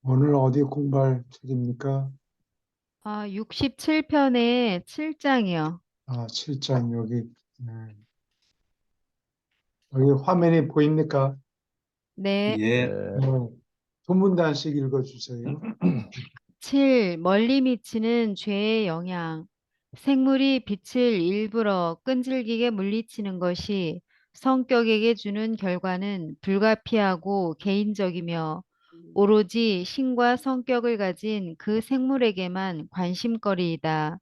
오늘 어디 공부할 책입니까? 67편의 7장이요. 7장 여기. 네. 여기 화면이 보입니까? 네. 예, 네. 두 문단씩 읽어주세요. 7. 멀리 미치는 죄의 영향. 생물이 빛을 일부러 끈질기게 물리치는 것이 성격에게 주는 결과는 불가피하고 개인적이며 오로지 신과 성격을 가진 그 생물에게만 관심거리이다.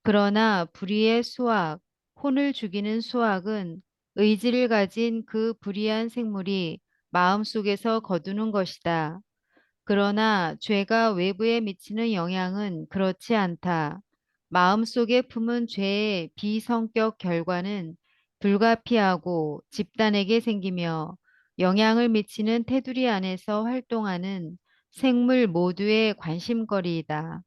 그러나 불의의 수학, 혼을 죽이는 수학은 의지를 가진 그 불의한 생물이 마음속에서 거두는 것이다. 그러나 죄가 외부에 미치는 영향은 그렇지 않다. 마음속에 품은 죄의 비성격 결과는 불가피하고 집단에게 생기며 영향을 미치는 테두리 안에서 활동하는 생물 모두의 관심거리이다.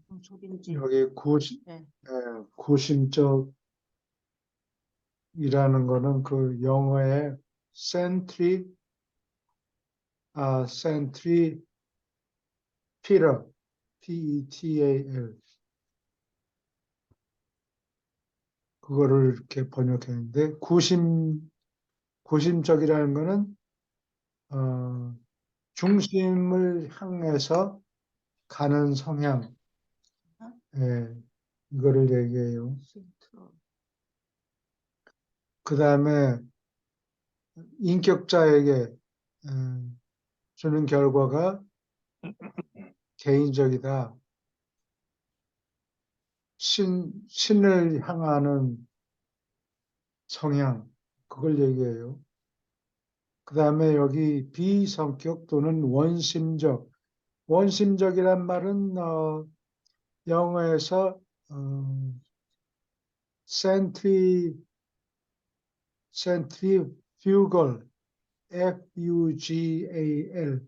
무슨 소리인지. 여기 네. 구심적이라는 거는 그 영어의 센트리피럴, Petal. 그거를 이렇게 번역했는데, 구심적이라는 거는, 어, 중심을 향해서 가는 성향, 예, 이거를 얘기해요. 그 다음에 인격자에게 주는 결과가 개인적이다. 신을 향하는 성향, 그걸 얘기해요. 그 다음에 여기 비성격 또는 원심적. 원심적이란 말은 영어에서 센트리 센트리퓨걸, Fugal,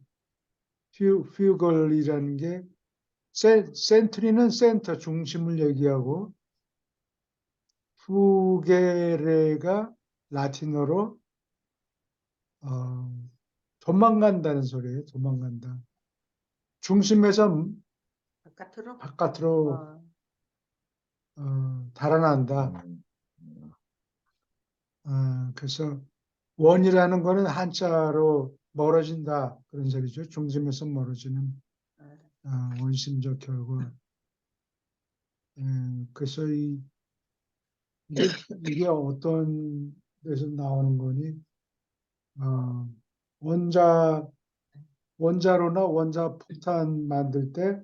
퓨걸이라는 게 센트리는 센터 중심을 얘기하고 푸게레가 라틴어로 어, 도망간다는 소리예요. 도망간다. 중심에서 바깥으로? 바깥으로 어, 달아난다. 그래서 원이라는 거는 한자로 멀어진다 그런 소리죠. 중심에서 멀어지는 원심적 결과. 그래서 이게, 이게 어떤 데서 나오는 거니? 어, 원자 원자로나 원자 폭탄 만들 때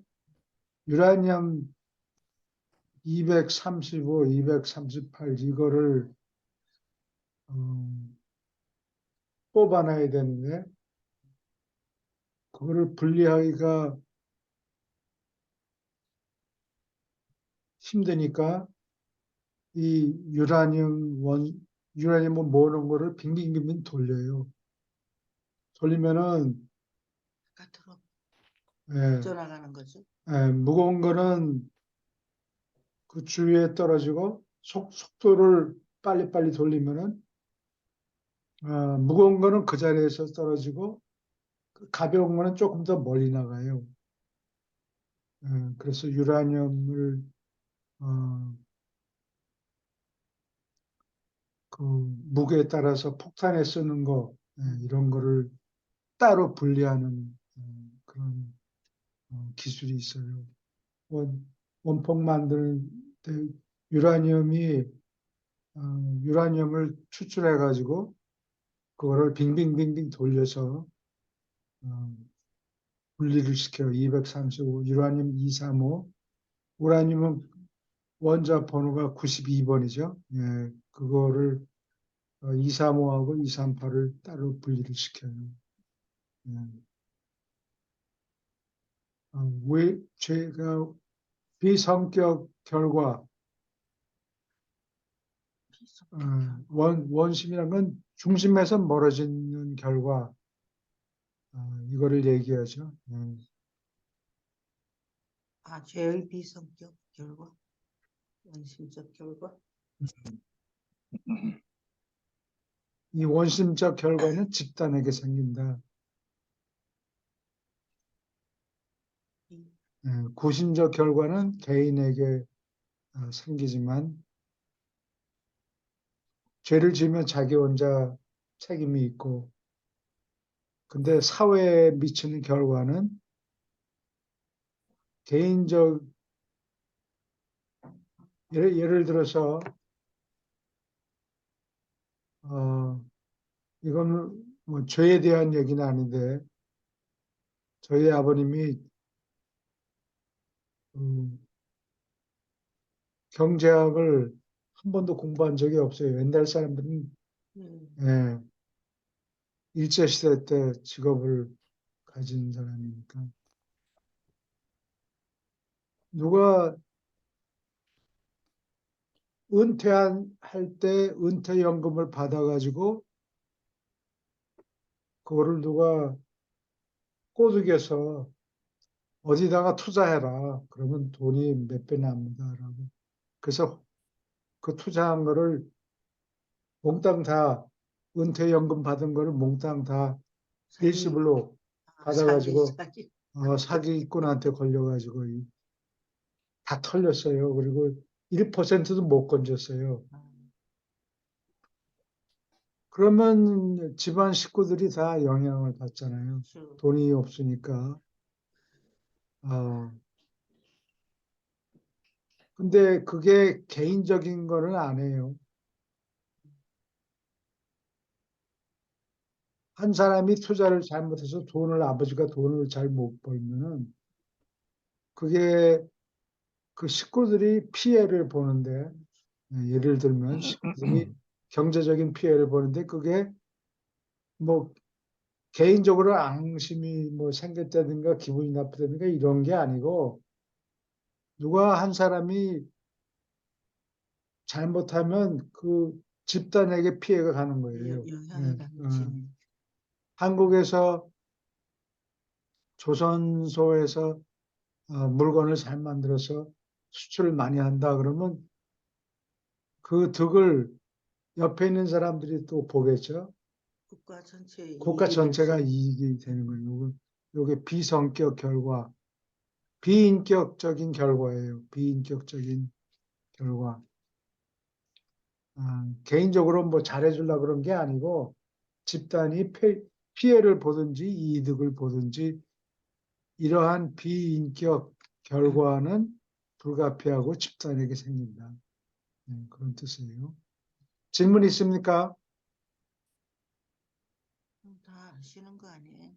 유라늄 235, 238 이거를 어, 뽑아놔야 되는데 그거를 분리하기가 힘드니까 이 유라늄을 모으는 거를 빙빙빙빙 돌려요. 돌리면은 바깥으로 예, 쪄나가는 거죠. 무거운 거는 그 주위에 떨어지고 속도를 빨리빨리 돌리면은 무거운 거는 그 자리에서 떨어지고 그 가벼운 거는 조금 더 멀리 나가요. 그래서 유라늄을 어, 그 무게에 따라서 폭탄에 쓰는 거 이런 거를 따로 분리하는 그런 기술이 있어요. 원폭 만드는 때 유라늄이 어, 유라늄을 추출해 가지고 그거를 빙빙빙빙 돌려서 어, 분리를 시켜요. 235 유라늄 235 우라늄은 원자 번호가 92번이죠. 예, 그거를 235하고 238을 따로 분리를 시켜요. 예. 왜 제가 비성격 결과 원심이라는 건 중심에서 멀어지는 결과 이거를 얘기하죠. 죄의 비성격 결과, 원심적 결과. 이 원심적 결과는 집단에게 생긴다. 이- 구심적 결과는 개인에게 생기지만 죄를 지으면 자기 혼자 책임이 있고, 근데 사회에 미치는 결과는 개인적, 예를 들어서 이거는 뭐 죄에 대한 얘기는 아닌데, 저희 아버님이 음, 경제학을 한 번도 공부한 적이 없어요. 옛날 사람들은 음, 예, 일제시대 때 직업을 가진 사람이니까. 누가 할 때 은퇴연금을 받아가지고 그거를 누가 꼬드겨서 어디다가 투자해라. 그러면 돈이 몇 배 납니다라고. 그래서 그 투자한 거를 몽땅 다 은퇴연금 받은 거를 몽땅 다 사기, 일시불로 사기, 받아가지고 사기. 사기꾼한테 걸려가지고 다 털렸어요. 그리고 1%도 못 건졌어요. 아, 그러면 집안 식구들이 다 영향을 받잖아요. 그렇죠. 돈이 없으니까. 어, 근데 그게 개인적인 거는 아니에요. 한 사람이 투자를 잘못해서 아버지가 돈을 잘 못 벌면은 그게 그 식구들이 피해를 보는데, 예를 들면 식구들이 경제적인 피해를 보는데 그게 뭐 개인적으로 앙심이 뭐 생겼다든가 기분이 나쁘다든가 이런 게 아니고 누가 한 사람이 잘못하면 그 집단에게 피해가 가는 거예요. 영향을 예, 미치는. 한국에서 조선소에서 물건을 잘 만들어서 수출을 많이 한다 그러면 그 득을 옆에 있는 사람들이 또 보겠죠. 국가 전체에 국가 이익이 전체가 되죠. 이익이 되는 거예요. 요게 비성격 결과, 비인격적인 결과예요. 비인격적인 결과. 개인적으로 뭐 잘해주려고 그런 게 아니고 집단이 피해를 보든지 이득을 보든지 이러한 비인격 결과는 불가피하고 집단에게 생긴다. 그런 뜻이에요. 질문 있습니까? 다 아시는 거 아니에요?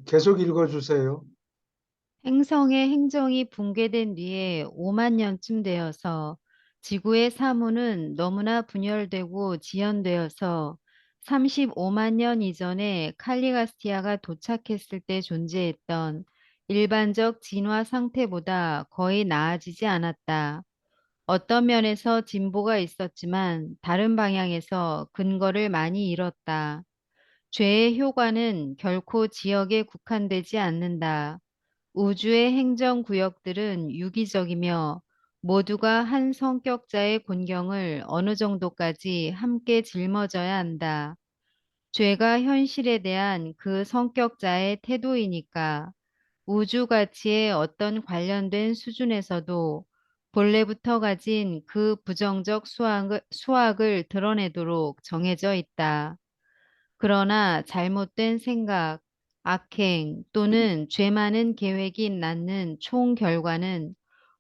계속 읽어주세요. 행성의 행정이 붕괴된 뒤에 5만 년쯤 되어서 지구의 사무는 너무나 분열되고 지연되어서 35만 년 이전에 칼리가스티아가 도착했을 때 존재했던 일반적 진화 상태보다 거의 나아지지 않았다. 어떤 면에서 진보가 있었지만 다른 방향에서 근거를 많이 잃었다. 죄의 효과는 결코 지역에 국한되지 않는다. 우주의 행정구역들은 유기적이며 모두가 한 성격자의 곤경을 어느 정도까지 함께 짊어져야 한다. 죄가 현실에 대한 그 성격자의 태도이니까 우주 가치의 어떤 관련된 수준에서도 본래부터 가진 그 부정적 수학을 드러내도록 정해져 있다. 그러나 잘못된 생각, 악행 또는 죄 많은 계획이 낳는 총 결과는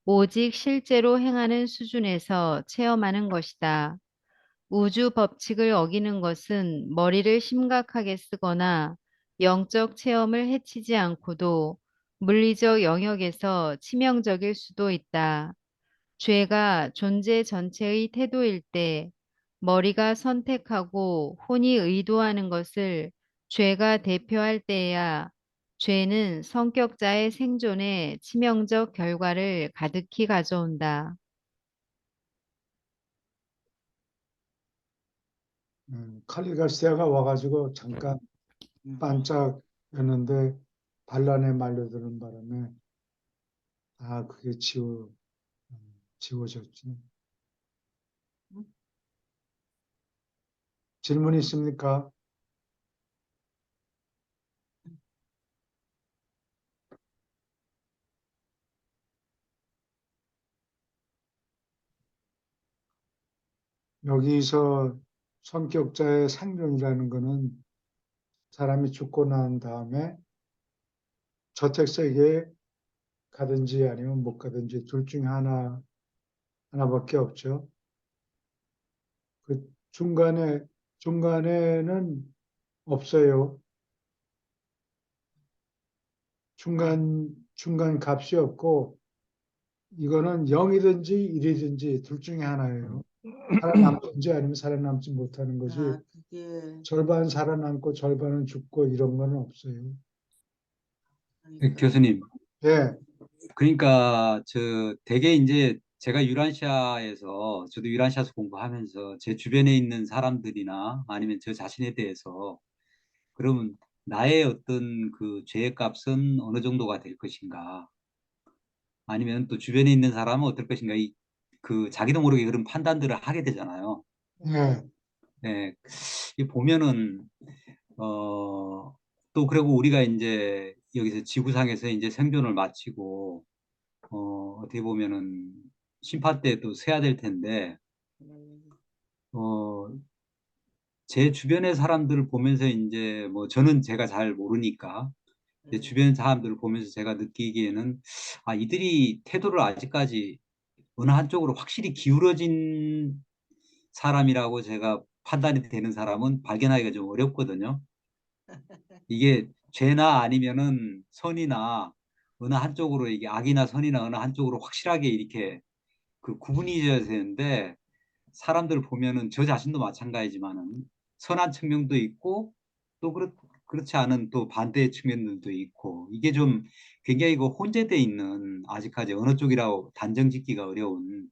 오직 실제로 행하는 수준에서 체험하는 것이다. 우주 법칙을 어기는 것은 머리를 심각하게 쓰거나 영적 체험을 해치지 않고도 물리적 영역에서 치명적일 수도 있다. 죄가 존재 전체의 태도일 때 머리가 선택하고 혼이 의도하는 것을 죄가 대표할 때에야 죄는 성격자의 생존에 치명적 결과를 가득히 가져온다. 칼리가시아가 와가지고 잠깐 음. 반짝였는데 반란에 말려드는 바람에 그게 지워졌지. 음. 질문 있습니까? 여기서 성격자의 상정이라는 거는 사람이 죽고 난 다음에 저택세계에 가든지 아니면 못 가든지 둘 중에 하나밖에 없죠. 그 중간에는 없어요. 중간 값이 없고, 이거는 0이든지 1이든지 둘 중에 하나예요. 살아남든지 아니면 살아남지 못하는 거지, 아, 그게 절반 살아남고 절반은 죽고 이런 건 없어요. 그러니까 교수님, 예, 그러니까 저 대개 이제 제가 유란시아에서 저도 유란시아에서 공부하면서 제 주변에 있는 사람들이나 아니면 저 자신에 대해서 그러면 나의 어떤 그 죄의 값은 어느 정도가 될 것인가 아니면 또 주변에 있는 사람은 어떨 것인가 그 자기도 모르게 그런 판단들을 하게 되잖아요. 예, 예, 이 보면은 또 그리고 우리가 이제 여기서 지구상에서 이제 생존을 마치고 어떻게 보면은 심판 때 또 세야 될 텐데, 어, 제 주변의 사람들을 보면서 이제 뭐 저는 제가 잘 모르니까 제 주변 사람들을 보면서 제가 느끼기에는 아, 이들이 태도를 아직까지 어느 한쪽으로 확실히 기울어진 사람이라고 제가 판단이 되는 사람은 발견하기가 좀 어렵거든요. 이게 죄나 아니면은 선이나 어느 한쪽으로 이게 악이나 선이나 어느 한쪽으로 확실하게 이렇게 그 구분이 되어야 되는데 사람들 보면은 저 자신도 마찬가지지만은 선한 측면도 있고 또 그렇지 않은 또 반대의 측면들도 있고 이게 좀 굉장히 그 혼재돼 있는 아직까지 어느 쪽이라고 단정 짓기가 어려운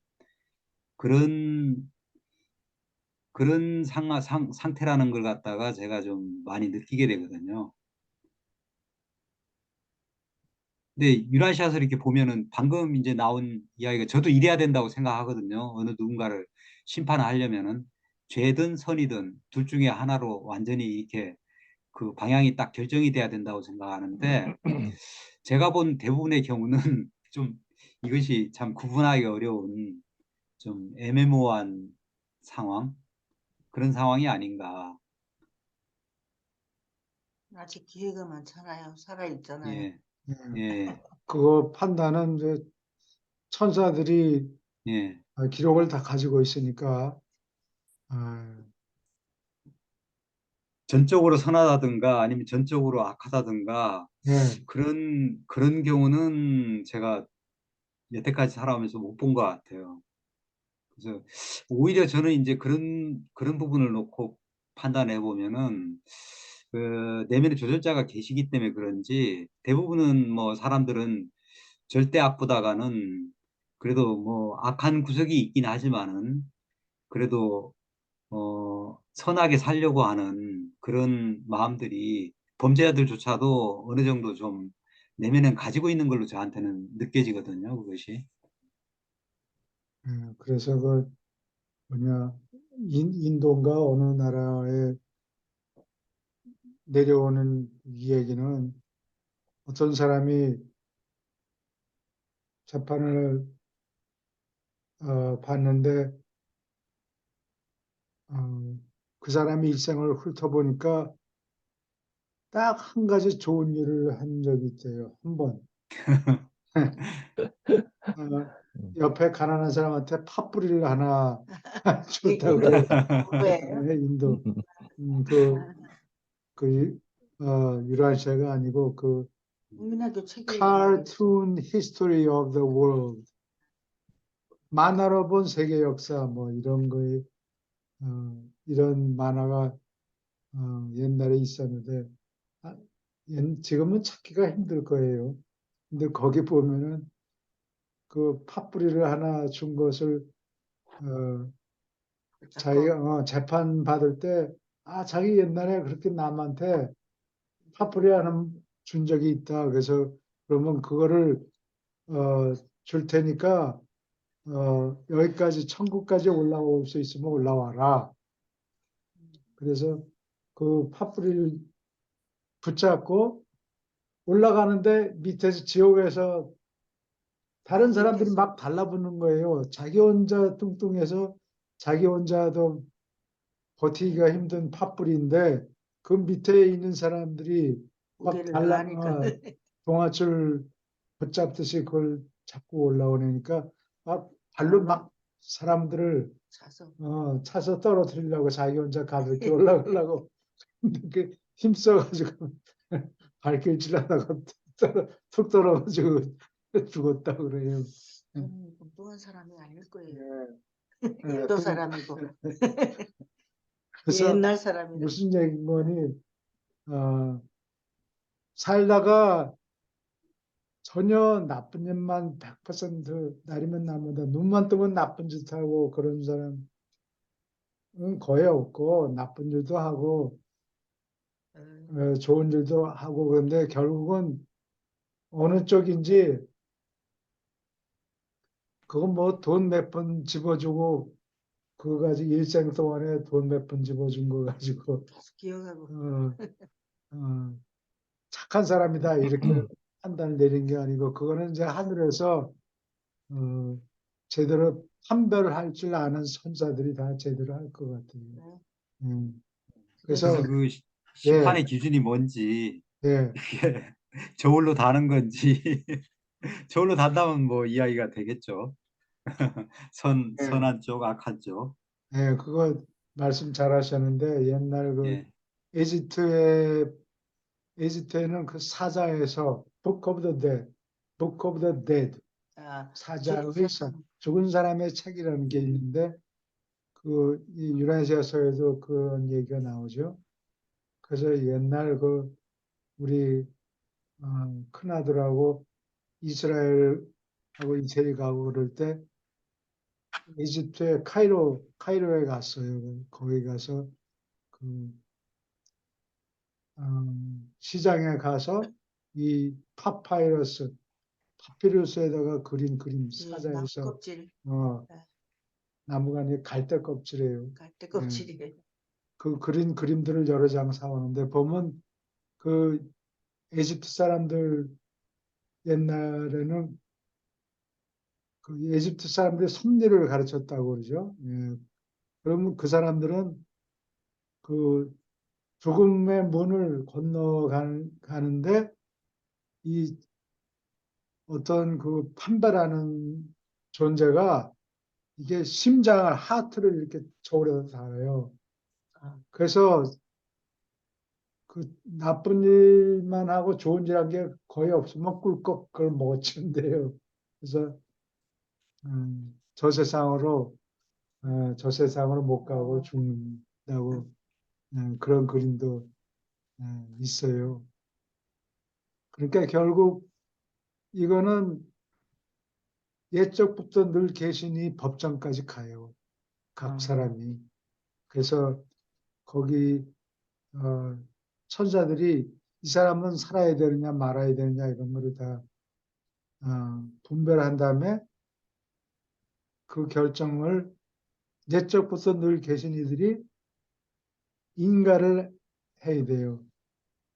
그런 상태라는 걸 갖다가 제가 좀 많이 느끼게 되거든요. 근데 유라시아서 이렇게 보면은 방금 이제 나온 이야기가 저도 이래야 된다고 생각하거든요. 어느 누군가를 심판하려면은 죄든 선이든 둘 중에 하나로 완전히 이렇게 그 방향이 딱 결정이 돼야 된다고 생각하는데 제가 본 대부분의 경우는 좀 이것이 참 구분하기 어려운 좀 애매모호한 상황 그런 상황이 아닌가. 아직 기회가 많잖아요. 살아 있잖아요. 예, 예. 예, 그거 판단은 이제 천사들이 예. 기록을 다 가지고 있으니까, 아, 전적으로 선하다든가 아니면 전적으로 악하다든가 예, 그런 경우는 제가 여태까지 살아오면서 못 본 것 같아요. 그래서 오히려 저는 이제 그런 부분을 놓고 판단해 보면은 그 내면의 조절자가 계시기 때문에 그런지 대부분은 뭐 사람들은 절대 악보다가는 그래도 뭐 악한 구석이 있긴 하지만은 그래도 선하게 살려고 하는 그런 마음들이 범죄자들조차도 어느 정도 좀 내면은 가지고 있는 걸로 저한테는 느껴지거든요, 그것이. 그래서 그 뭐냐, 인도인가 어느 나라에 내려오는 이 얘기는 어떤 사람이 재판을 봤는데, 어, 그 사람이 일생을 훑어보니까 딱 한 가지 좋은 일을 한 적이 있대요. 한 번. 어, 옆에 가난한 사람한테 팥뿌리를 하나 줬다고 그래요. 왜요? 인도. 유라시아가 아니고 그 국민학교 책에 나와있어. Cartoon History of the World. 만화로 본 세계 역사 뭐 이런 거에 이런 만화가 옛날에 있었는데 아, 지금은 찾기가 힘들 거예요. 근데 거기 보면은 그 팥뿌리를 하나 준 것을 어, 자기가 자꾸 재판 받을 때 자기 옛날에 그렇게 남한테 팥뿌리 하나 준 적이 있다. 그래서 그러면 그거를 줄 테니까 여기까지 천국까지 올라올 수 있으면 올라와라. 그래서 그 팥뿌리를 붙잡고 올라가는데 밑에서 지옥에서 다른 사람들이 밑에서. 막 달라붙는 거예요. 자기 혼자 뚱뚱해서 자기 혼자도 버티기가 힘든 팥뿌리인데 그 밑에 있는 사람들이 막 고개를 나가니까. 동아줄 붙잡듯이 그걸 잡고 올라오니까 막 발로 막 사람들을 차서. 차서 떨어뜨리려고 자기 혼자 가볍게 올라가려고 그 힘써가지고 발길질 하다가 툭 떨어가지고 죽었다 그래요. 엉뚱한 사람이 아닐 거예요. 예, 예, 인도 사람이고 그래서 옛날 사람이라. 무슨 얘기인 거니 살다가 전혀 나쁜 일만 100% 날이면 날마다 눈만 뜨면 나쁜 짓 하고 그런 사람은 거의 없고 나쁜 일도 하고 좋은 일도 하고 그런데 결국은 어느 쪽인지 그건 뭐 돈 몇 번 집어주고 그거 가지고 일생 동안에 돈 몇 번 집어준 거 가지고 계속 기억하고. 어, 어, 착한 사람이다 이렇게 판단을 내린 게 아니고 그거는 이제 하늘에서 어, 제대로 판별할 줄 아는 선사들이 다 제대로 할 것 같아요. 네. 그래서 그래서 그 예, 심판의 기준이 뭔지 예, 이게 저울로 다는 건지 저울로 단다면 뭐 이야기가 되겠죠. 예, 선한 쪽, 악한 쪽. 예, 그거 말씀 잘 하셨는데 옛날 그 예, 에집트에 에집트에는 그 사자에서 Book of the Dead, Book of the Dead 사자의 죽은 사람의 책이라는 게 있는데 이 유라시아서에도 그런 얘기가 나오죠. 그래서 옛날 우리 큰아들하고 이스라엘하고 이태리 가고 그럴 때 이집트의 카이로에 갔어요. 거기 가서 그 시장에 가서 이 파피루스에다가 그린 그림 나무 사자에서 껍질. 어, 네. 나무가 아니라 갈대 껍질이에요. 갈대 예. 껍질이에요. 그 그린 그림들을 여러 장 사오는데 보면 그 에집트 사람들 옛날에는 그 에집트 사람들이 섭리를 가르쳤다고 그러죠. 예. 그러면 그 사람들은 그 죽음의 문을 건너가는데 이 어떤 그 판배라는 존재가 이게 심장을 하트를 이렇게 저울에다 달아요. 아, 그래서 그 나쁜 일만 하고 좋은 일 한 게 거의 없으면 꿀꺽 그걸 먹어치운대요. 그래서 저 세상으로 못 가고 죽는다고 그런 그림도 있어요. 그러니까 결국 이거는 옛적부터 늘 계시니 법정까지 가요. 각 사람이. 그래서 거기 천사들이 이 사람은 살아야 되느냐 말아야 되느냐 이런 거를 다 분별한 다음에 그 결정을 옛적부터 늘 계신 이들이 인가를 해야 돼요.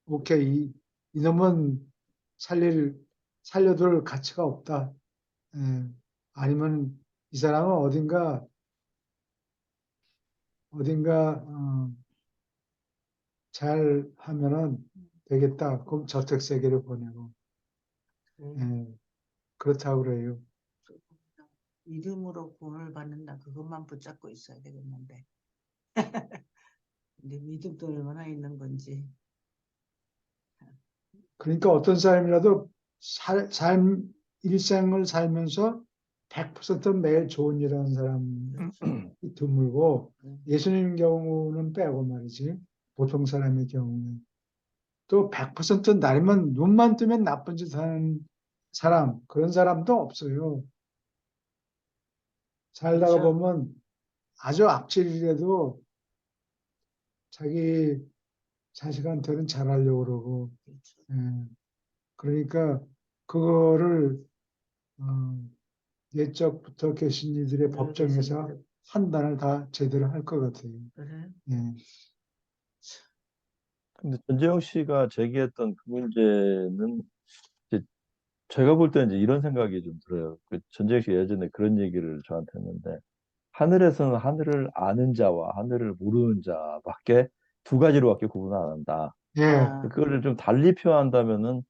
오케이, 이놈은 살려둘 가치가 없다. 예. 아니면 이 사람은 어딘가 잘 하면은 되겠다. 그럼 저택 세계를 보내고 예. 그렇다고 그래요. 믿음으로 구원을 받는다. 그것만 붙잡고 있어야 되겠는데. 근데 믿음도 얼마나 있는 건지. 그러니까 어떤 사람이라도 일생을 살면서 100% 매일 좋은 일 하는 사람이 드물고 예수님 경우는 빼고 말이지. 보통 사람의 경우는. 또 100% 날만 눈만 뜨면 나쁜 짓 하는 사람, 그런 사람도 없어요. 살다가 그렇죠. 보면 아주 악질이라도 자기 자식한테는 잘하려고 그러고, 그렇죠. 예. 그러니까 그거를 어, 옛적부터 계신 이들의 법정에서 계신 판단을 다 제대로 할 것 같아요. 그래. 예. 근데 전재영 씨가 제기했던 그 문제는 이제 제가 볼 때는 이제 이런 생각이 좀 들어요. 그 전재영 씨가 예전에 그런 얘기를 저한테 했는데 하늘에서는 하늘을 아는 자와 하늘을 모르는 자밖에 두 가지로밖에 구분 안 한다. 예, 아, 그거를 좀 달리 표현한다면은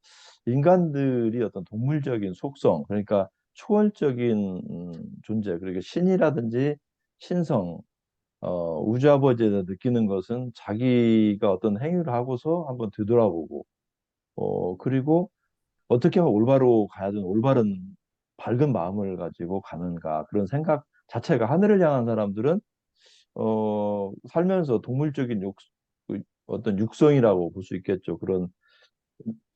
인간들이 어떤 동물적인 속성, 그러니까 초월적인 존재, 그러니까 신이라든지 신성, 우주 아버지에 대해 느끼는 것은 자기가 어떤 행위를 하고서 한번 되돌아보고, 그리고 어떻게 하면 올바로 가야 되는 올바른 밝은 마음을 가지고 가는가 그런 생각 자체가 하늘을 향한 사람들은 살면서 동물적인 그 어떤 육성이라고 볼 수 있겠죠. 그런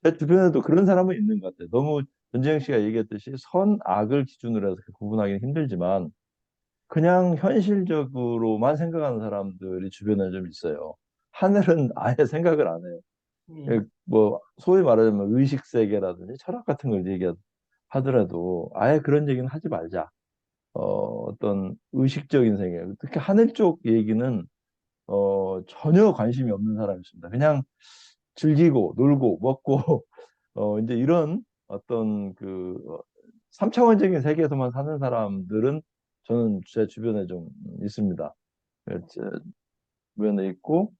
제 주변에도 그런 사람은 있는 것 같아요. 너무 전재영 씨가 얘기했듯이 선, 악을 기준으로 해서 구분하기는 힘들지만 그냥 현실적으로만 생각하는 사람들이 주변에 좀 있어요. 하늘은 아예 생각을 안 해요. 예. 뭐 소위 말하자면 의식 세계라든지 철학 같은 걸 얘기하더라도 아예 그런 얘기는 하지 말자. 어떤 의식적인 세계, 특히 하늘 쪽 얘기는 전혀 관심이 없는 사람이 있습니다. 그냥 즐기고 놀고 먹고 이제 이런 어떤 그 3차원적인 세계에서만 사는 사람들은 저는 제 주변에 좀 있습니다. 제 주변에 있고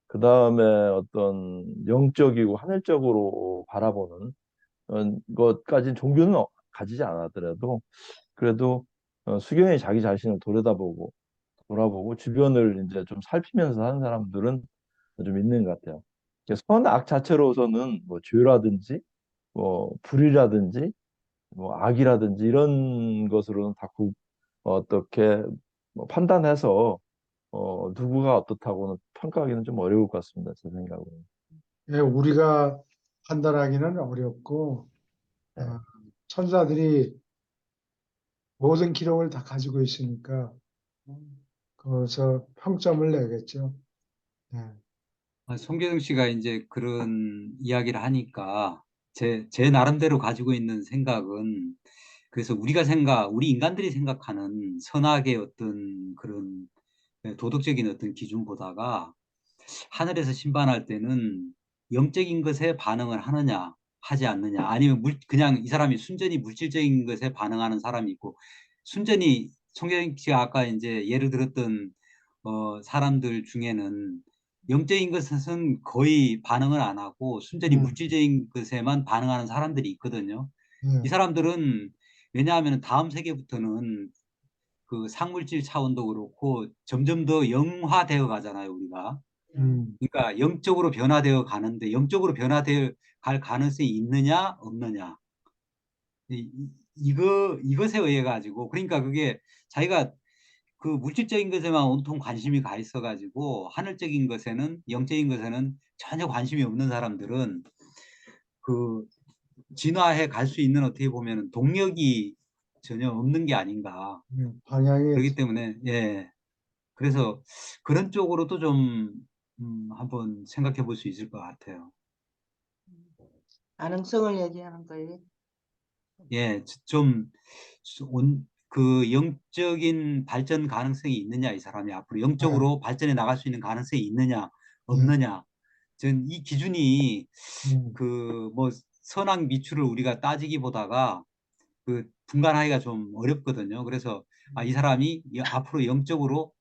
그 다음에 어떤 영적이고 하늘적으로 바라보는 것까지는 종교는 가지지 않았더라도 그래도 수경이 자기 자신을 돌아보고 주변을 이제 좀 살피면서 하는 사람들은 좀 있는 것 같아요. 선악 자체로서는 뭐 죄라든지 뭐 불이라든지 뭐 악이라든지 이런 것으로는 어떻게 뭐 판단해서 누구가 어떻다고는 평가하기는 좀 어려울 것 같습니다. 제 생각으로. 예, 우리가 판단하기는 어렵고, 네. 천사들이 모든 기록을 다 가지고 있으니까, 음. 거기서 평점을 내겠죠. 예, 송계정 씨가 이제 그런 이야기를 하니까 제 나름대로 가지고 있는 생각은 그래서 우리 인간들이 생각하는 선악의 어떤 그런 도덕적인 어떤 기준보다가 하늘에서 심판할 때는 영적인 것에 반응을 하느냐, 하지 않느냐, 아니면 그냥 이 사람이 순전히 물질적인 것에 반응하는 사람이 있고, 순전히 송경 씨가 아까 이제 예를 들었던 사람들 중에는 영적인 것은 거의 반응을 안 하고 순전히 음, 물질적인 것에만 반응하는 사람들이 있거든요. 이 예, 사람들은 왜냐하면 다음 세계부터는 그 상물질 차원도 그렇고 점점 더 영화되어 가잖아요, 우리가. 음, 그러니까 영적으로 변화되어 가는데 영적으로 변화되어 갈 가능성이 있느냐 없느냐 이것에 의해 가지고 그러니까 그게 자기가 그 물질적인 것에만 온통 관심이 가 있어 가지고 하늘적인 것에는 영적인 것에는 전혀 관심이 없는 사람들은 그 진화해 갈 수 있는 어떻게 보면 동력이 전혀 없는 게 아닌가. 방향이, 그렇기 때문에 예 그래서 그런 쪽으로도 좀 한번 생각해 볼 수 있을 것 같아요. 가능성을 얘기하는 거예요. 예, 그 영적인 발전 가능성이 있느냐, 이 사람이 앞으로 예, 영적으로 발전해 나갈 수 있는 가능성이 있느냐, 예, 없느냐. 전 이 기준이 음, 그 뭐 선악 미추를 우리가 따지기보다가 그 분간하기가 좀 어렵거든요. 그래서 이 사람이 앞으로 영적으로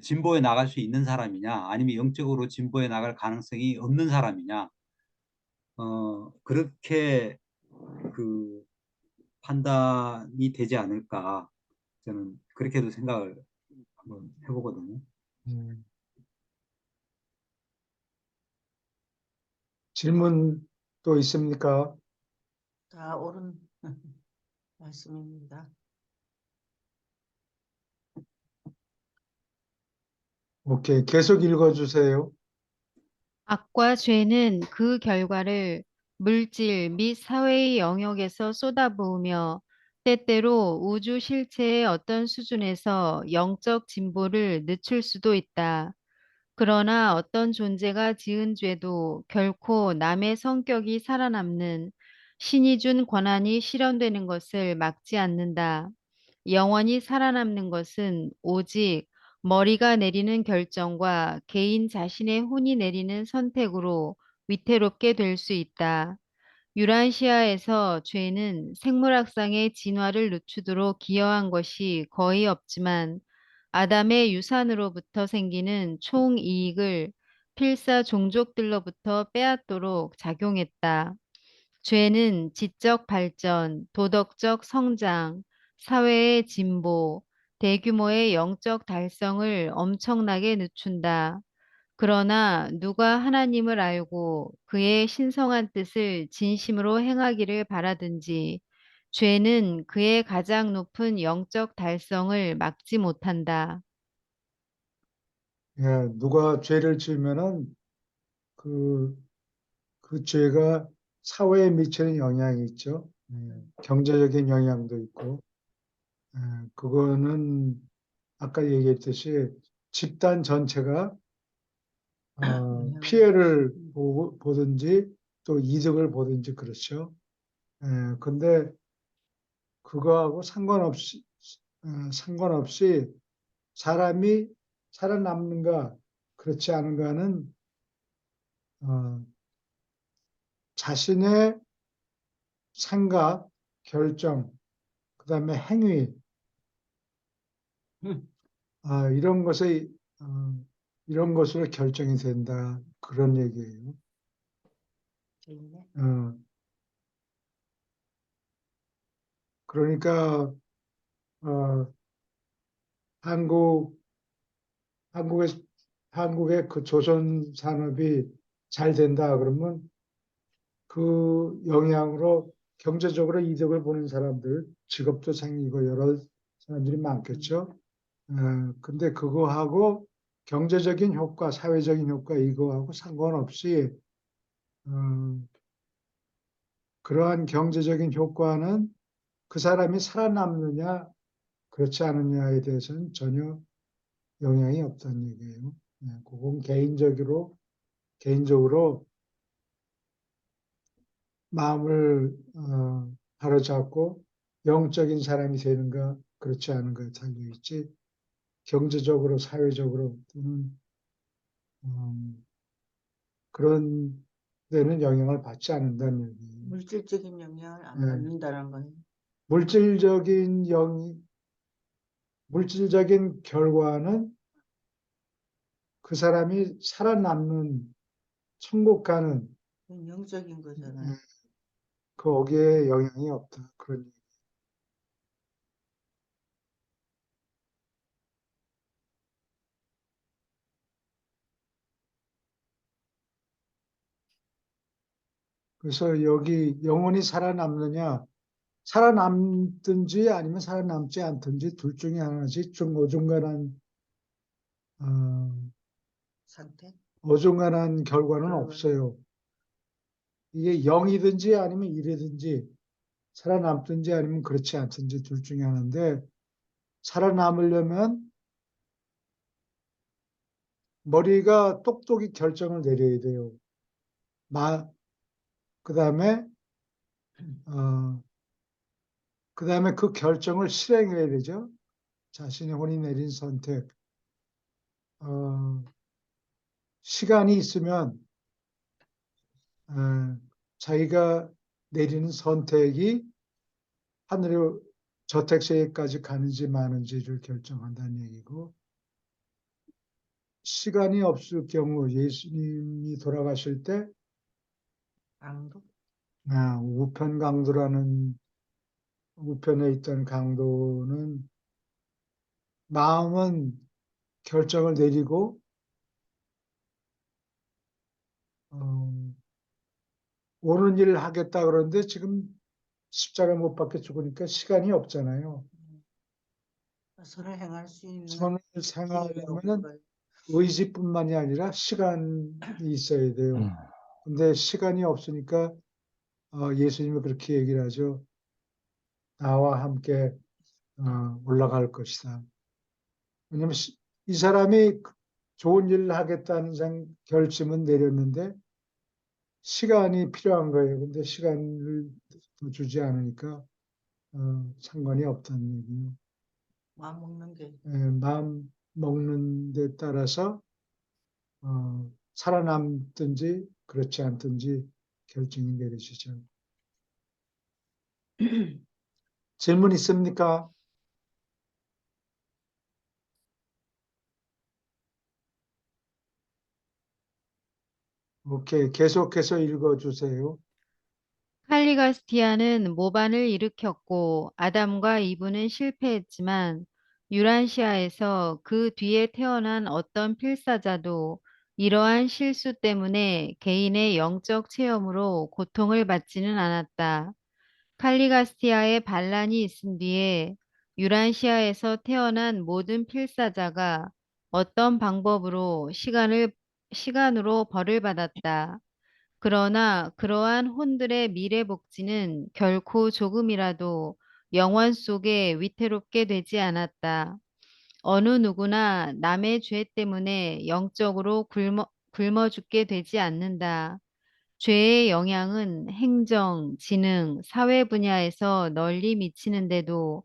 진보해 나갈 수 있는 사람이냐, 아니면 영적으로 진보해 나갈 가능성이 없는 사람이냐, 그렇게 그 판단이 되지 않을까 저는 그렇게도 생각을 한번 해보거든요. 음. 질문 또 있습니까? 다 옳은 말씀입니다. 오케이. 계속 읽어주세요. 악과 죄는 그 결과를 물질 및 사회의 영역에서 쏟아부으며 때때로 우주 실체의 어떤 수준에서 영적 진보를 늦출 수도 있다. 그러나 어떤 존재가 지은 죄도 결코 남의 성격이 살아남는 신이 준 권한이 실현되는 것을 막지 않는다. 영원히 살아남는 것은 오직 머리가 내리는 결정과 개인 자신의 혼이 내리는 선택으로 위태롭게 될 수 있다. 유란시아에서 죄는 생물학상의 진화를 늦추도록 기여한 것이 거의 없지만 아담의 유산으로부터 생기는 총이익을 필사 종족들로부터 빼앗도록 작용했다. 죄는 지적 발전, 도덕적 성장, 사회의 진보, 대규모의 영적 달성을 엄청나게 늦춘다. 그러나 누가 하나님을 알고 그의 신성한 뜻을 진심으로 행하기를 바라든지 죄는 그의 가장 높은 영적 달성을 막지 못한다. 예, 누가 죄를 지으면은 그, 그 죄가 사회에 미치는 영향이 있죠. 경제적인 영향도 있고, 예, 그거는 아까 얘기했듯이 집단 전체가 피해를 보든지 또 이득을 보든지 그렇죠. 근데 그거하고 상관없이 사람이 살아남는가 그렇지 않은가는 어, 자신의 생각, 결정, 그다음에 행위 음. 이런 것에 이런 것으로 결정이 된다 그런 얘기예요. 재밌네. 어, 그러니까 어, 한국 한국의 한국의 그 조선 산업이 잘 된다 그러면 그 영향으로 경제적으로 이득을 보는 사람들, 직업도 생기고 여러 사람들이 많겠죠. 근데 그거하고 경제적인 효과, 사회적인 효과 이거하고 상관없이 그러한 경제적인 효과는 그 사람이 살아남느냐 그렇지 않느냐에 대해서는 전혀 영향이 없다는 얘기예요. 그건 개인적으로 마음을 바로잡고 영적인 사람이 되는가 그렇지 않은가에 달려 있지 경제적으로 사회적으로 또는 그런 데는 영향을 받지 않는다는 얘기예요. 물질적인 영향을 안 네. 받는다는 거예요. 물질적인 물질적인 결과는 그 사람이 살아남는 천국 가는 그건 영적인 거잖아요. 거기에 영향이 없다. 그런 얘기. 그래서 여기 영혼이 살아남느냐 살아남든지 아니면 살아남지 않든지 둘 중에 하나지 좀 어, 상태? 어중간한 결과는 결과는? 없어요. 이게 0이든지 아니면 1이든지 살아남든지 아니면 그렇지 않든지 둘 중에 하나인데 살아남으려면 머리가 똑똑히 결정을 내려야 돼요. 그다음에 그다음에 그 결정을 실행해야 되죠. 자신의 혼이 내린 선택. 시간이 있으면 자기가 내리는 선택이 하늘의 저택세계까지 가는지 마는지를 결정한다는 얘기고 시간이 없을 경우 예수님이 돌아가실 때 강도? 우편 강도라는 우편에 있던 강도는 마음은 결정을 내리고 어, 옳은 일을 하겠다 그러는데 지금 십자가 못 박혀 죽으니까 시간이 없잖아요. 선을 행할 수 있는 선을 기회가 없는 생하려면은 거예요. 의지뿐만이 아니라 시간이 있어야 돼요. 근데 시간이 없으니까 예수님이 그렇게 얘기를 하죠. 나와 함께 올라갈 것이다. 왜냐면 이 사람이 좋은 일을 하겠다는 결심은 내렸는데 시간이 필요한 거예요. 근데 시간을 주지 않으니까 상관이 없다는 얘기예요. 마음 먹는 게 마음 먹는 데 따라서 살아남든지 그렇지 않든지 결정이 내려지죠. 질문 있습니까? 오케이. 계속해서 읽어주세요. 칼리가스티아는 모반을 일으켰고 아담과 이브는 실패했지만 유란시아에서 그 뒤에 태어난 어떤 필사자도 이러한 실수 때문에 개인의 영적 체험으로 고통을 받지는 않았다. 칼리가스티아의 반란이 있은 뒤에 유란시아에서 태어난 모든 필사자가 어떤 방법으로 시간으로 벌을 받았다. 그러나 그러한 혼들의 미래 복지는 결코 조금이라도 영원 속에 위태롭게 되지 않았다. 어느 누구나 남의 죄 때문에 영적으로 굶어 죽게 되지 않는다. 죄의 영향은 행정, 지능, 사회 분야에서 널리 미치는데도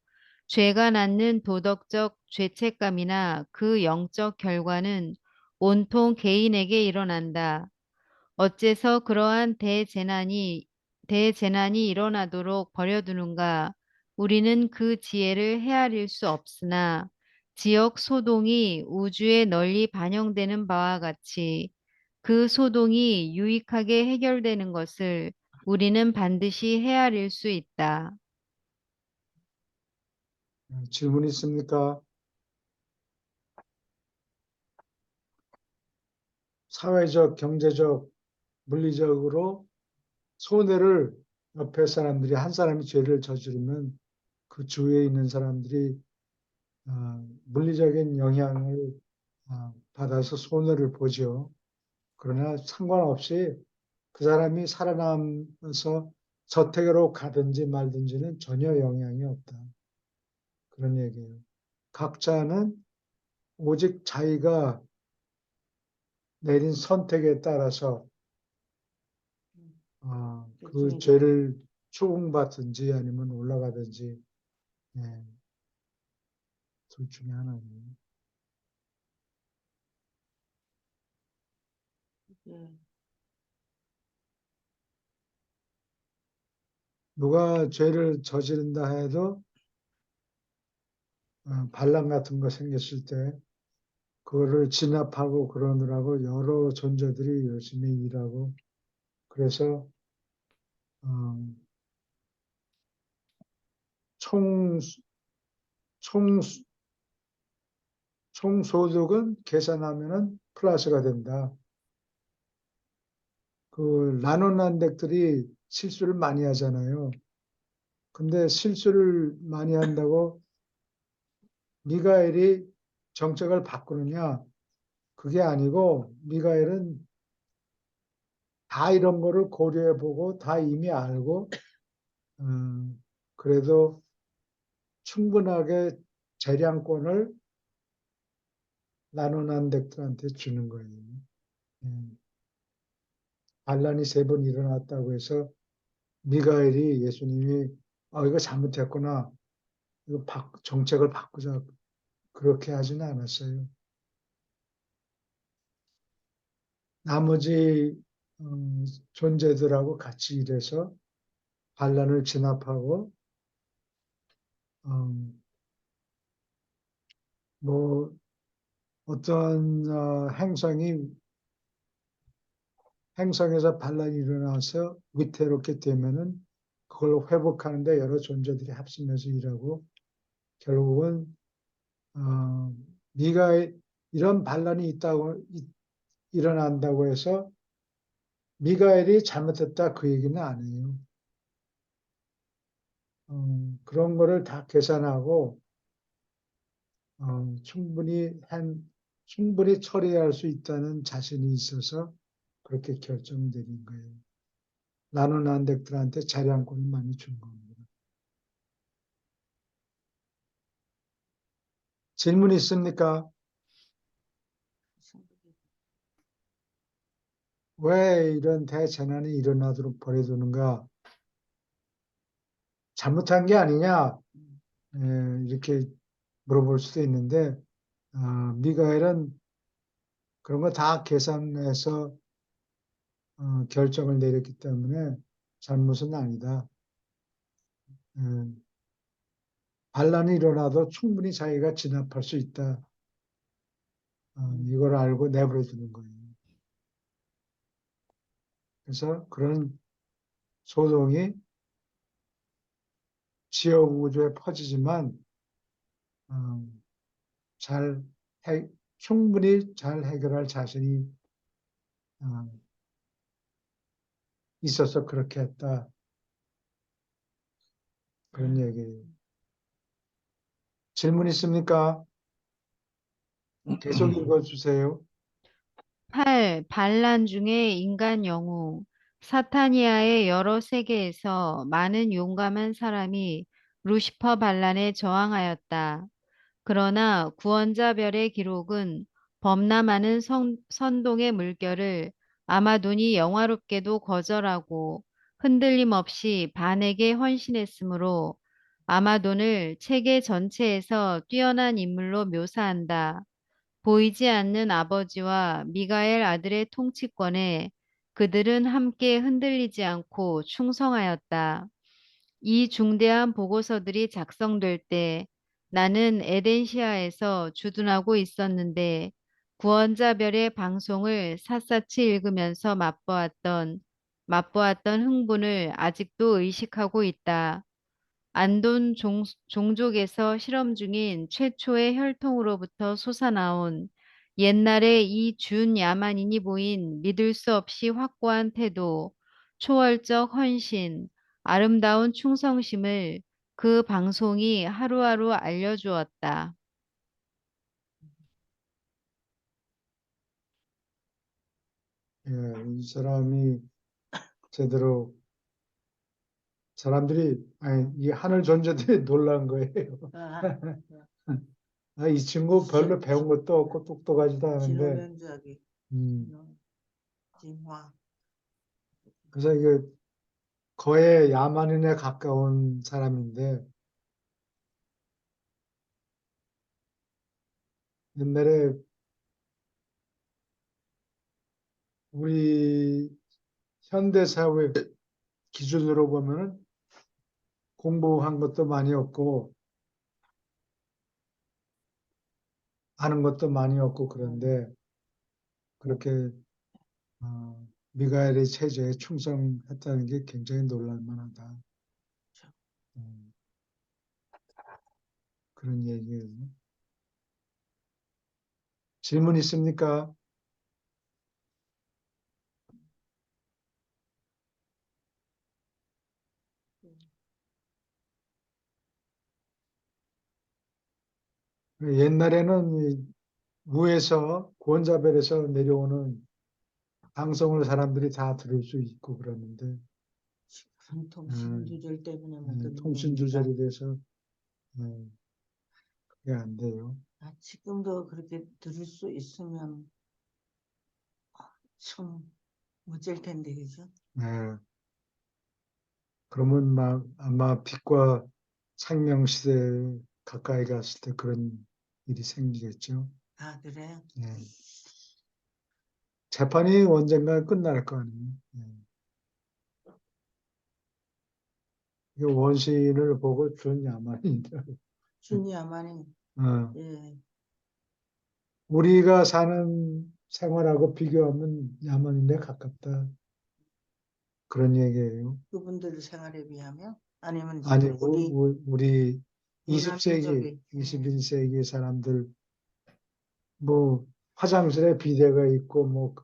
죄가 낳는 도덕적 죄책감이나 그 영적 결과는 온통 개인에게 일어난다. 어째서 그러한 대재난이 일어나도록 버려두는가? 우리는 그 지혜를 헤아릴 수 없으나 지역 소동이 우주에 널리 반영되는 바와 같이 그 소동이 유익하게 해결되는 것을 우리는 반드시 헤아릴 수 있다. 질문 있습니까? 사회적, 경제적, 물리적으로 손해를 옆에 사람들이 한 사람이 죄를 저지르면 그 주위에 있는 사람들이 물리적인 영향을 받아서 손해를 보죠. 그러나 상관없이 그 사람이 살아남아서 저택으로 가든지 말든지는 전혀 영향이 없다. 그런 얘기예요. 각자는 오직 자기가 내린 선택에 따라서 그 결정이 죄를 추궁받든지 아니면 올라가든지 예, 둘 중에 하나예요. 예. 누가 죄를 저지른다 해도 반란 같은 거 생겼을 때 그거를 진압하고 그러느라고 여러 존재들이 열심히 일하고 그래서 어, 총, 총, 총소득은 계산하면은 플러스가 된다. 그 나노난덱들이 실수를 많이 하잖아요. 근데 실수를 많이 한다고 미가엘이 정책을 바꾸느냐? 그게 아니고 미가엘은 다 이런 거를 고려해보고 다 이미 알고 그래도 충분하게 재량권을 나노난덱들한테 주는 거예요. 반란이 3번 일어났다고 해서 미가엘이 예수님이 이거 잘못했구나. 이거 정책을 바꾸자. 그렇게 하지는 않았어요. 나머지 존재들하고 같이 일해서 반란을 진압하고 뭐 어떤 행성에서 반란이 일어나서 위태롭게 되면은 그걸 회복하는데 여러 존재들이 합심해서 일하고 결국은 네가 이런 반란이 일어난다고 해서 미가엘이 잘못했다 그 얘기는 아니에요. 그런 거를 다 계산하고 충분히 처리할 수 있다는 자신이 있어서 그렇게 결정되는 거예요. 나누난덱들한테 자량권을 많이 준 겁니다. 질문 있습니까? 왜 이런 대재난이 일어나도록 버려두는가? 잘못한 게 아니냐? 이렇게 물어볼 수도 있는데 미가엘은 그런 거 다 계산해서 결정을 내렸기 때문에 잘못은 아니다. 음, 반란이 일어나도 충분히 자기가 진압할 수 있다. 이걸 알고 내버려 두는 거예요. 그래서 그런 소동이 지역 우주에 퍼지지만 어, 잘 충분히 잘 해결할 자신이 어, 있어서 그렇게 했다. 그런 얘기예요. 질문 있습니까? 계속 읽어주세요. 8. 반란 중에 인간 영웅. 사타니아의 여러 세계에서 많은 용감한 사람이 루시퍼 반란에 저항하였다. 그러나 구원자별의 기록은 범람하는 선동의 물결을 아마돈이 영화롭게도 거절하고 흔들림 없이 반에게 헌신했으므로 아마돈을 체계 전체에서 뛰어난 인물로 묘사한다. 보이지 않는 아버지와 미가엘 아들의 통치권에 그들은 함께 흔들리지 않고 충성하였다. 이 중대한 보고서들이 작성될 때 나는 에덴시아에서 주둔하고 있었는데 구원자별의 방송을 샅샅이 읽으면서 맛보았던 흥분을 아직도 의식하고 있다. 안돈 종족에서 실험 중인 최초의 혈통으로부터 솟아나온 옛날의 이 준 야만인이 보인 믿을 수 없이 확고한 태도, 초월적 헌신, 아름다운 충성심을 그 방송이 하루하루 알려주었다. 예, 이 사람이 제대로 사람들이 아니 이 하늘 존재들이 놀란 거예요. 아, 이 친구 별로 배운 것도 없고 똑똑하지도 않은데 진호면적이 음, 진화. 그래서 이게 거의 야만인에 가까운 사람인데 옛날에 우리 현대 사회 기준으로 보면은 공부한 것도 많이 없고 아는 것도 많이 없고 그런데 그렇게 미가엘의 체제에 충성했다는 게 굉장히 놀랄 만하다. 음, 그런 얘기예요. 질문 있습니까? 옛날에는 이 위에서 구원자별에서 내려오는 방송을 사람들이 다 들을 수 있고 그러는데 통신 조절 때문에 못 듣는 통신 겁니까? 조절이 돼서 그게 안 돼요. 지금도 그렇게 들을 수 있으면 참 멋질 텐데, 그죠? 네. 그러면 막 아마 빛과 생명 시대에 가까이 갔을 때 그런 일이 생기겠죠. 아, 그래요? 네. 재판이 언젠가 끝날 거 아니에요. 네. 이 원시인을 보고 준 야만이다. 준야만이, 어, 예, 우리가 사는 생활하고 비교하면 야만인에 가깝다. 그런 얘기예요. 그분들 생활에 비하면? 아니면 아니, 지금 우리 우리 문화 20세기, 민족이, 21세기 사람들, 뭐, 화장실에 비데가 있고, 뭐,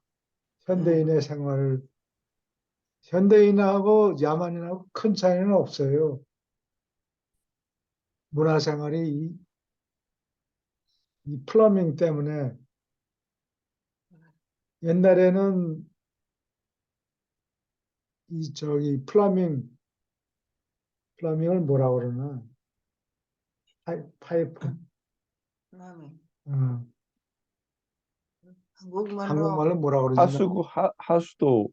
현대인의 생활을, 현대인하고 야만인하고 큰 차이는 없어요. 문화생활이 이 플러밍 때문에 옛날에는 플러밍을 뭐라 그러나? 파이프. 그다음에 어, 한국말로 한국말로 뭐라 그러지? 하수도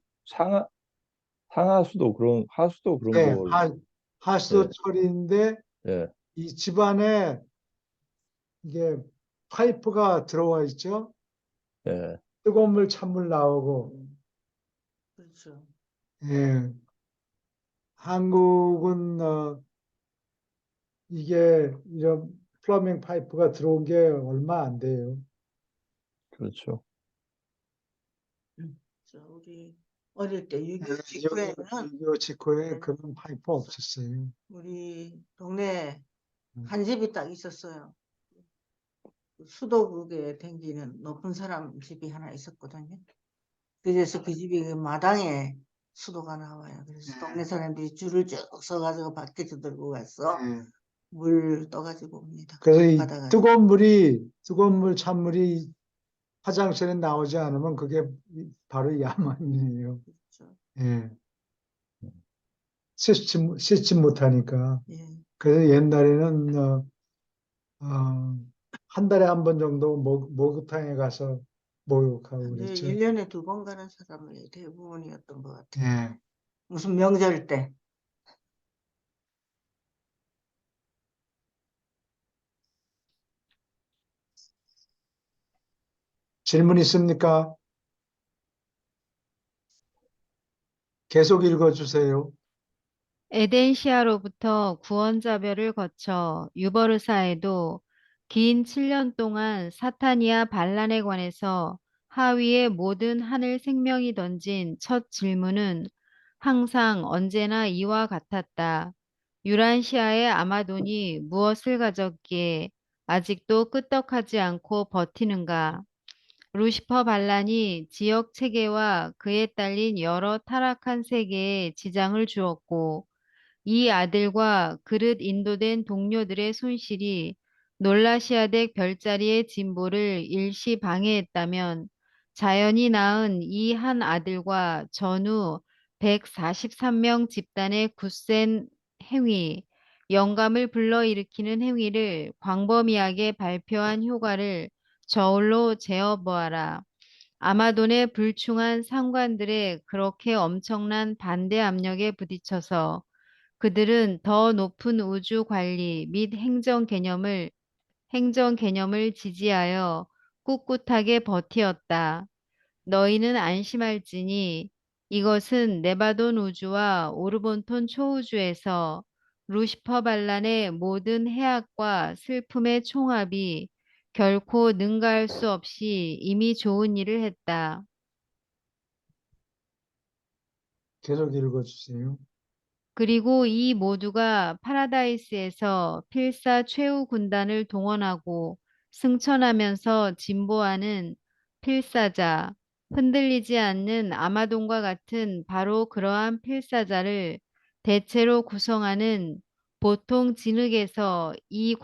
상하수도 그런 네, 걸. 하수도 예, 처리인데 예, 이 집안에 이게 파이프가 들어와 있죠. 예, 뜨거운 물, 찬물 나오고. 그렇죠. 예. 한국은 이게 이런 플러밍 파이프가 들어온 게 얼마 안 돼요. 그렇죠. 우리 어릴 때 예, 6.25 직후에는 6.25 직후에 네. 그런 파이프 없었어요. 우리 동네에 음. 한 집이 딱 있었어요. 수도국에 댕기는 높은 사람 집이 하나 있었거든요. 그래서 그 집이 그 마당에 수도가 나와요. 그래서 동네 사람들이 줄을 쭉 서가지고 밖에서 들고 가서 예. 물 떠가지고 옵니다. 그래서 이 받아가지고. 뜨거운 물, 찬물이 화장실에 나오지 않으면 그게 바로 야만이에요. 그렇죠. 예. 씻지 못하니까. 예. 그래서 옛날에는 한 달에 한 번 정도 목욕탕에 가서 목욕하고 근데 그랬죠. 1년에 2번 가는 사람이 대부분이었던 것 같아요. 예. 무슨 명절 때. 질문 있습니까? 계속 읽어주세요. 에덴시아로부터 구원자별을 거쳐 유버르사에도 긴 7년 동안 사타니아 반란에 관해서 하위의 모든 하늘 생명이 던진 첫 질문은 항상 언제나 이와 같았다. 유란시아의 아마돈이 무엇을 가졌기에 아직도 끄떡하지 않고 버티는가? 루시퍼 반란이 지역 체계와 그에 딸린 여러 타락한 세계에 지장을 주었고 이 아들과 그릇 인도된 동료들의 손실이 놀라시아덱 별자리의 진보를 일시 방해했다면 자연이 낳은 이 한 아들과 전후 143명 집단의 굳센 행위, 영감을 불러일으키는 행위를 광범위하게 발표한 효과를 저울로 재어보아라. 아마돈의 불충한 상관들의 그렇게 엄청난 반대 압력에 부딪혀서 그들은 더 높은 우주 관리 및 행정 개념을 지지하여 꿋꿋하게 버티었다. 너희는 안심할지니 이것은 네바돈 우주와 오르본톤 초우주에서 루시퍼 반란의 모든 해악과 슬픔의 총합이 결코 능가할 수 없이 이미 좋은 일을 했다. 계속 읽어주세요. 그리고 이 모두가 파라다이스에서 필사 최후 군단을 동원하고 승천하면서 진보하는 필사자, 흔들리지 않는 아마돈과 같은 바로 그러한 필사자를 대체로 구성하는 보통 진흙에서 이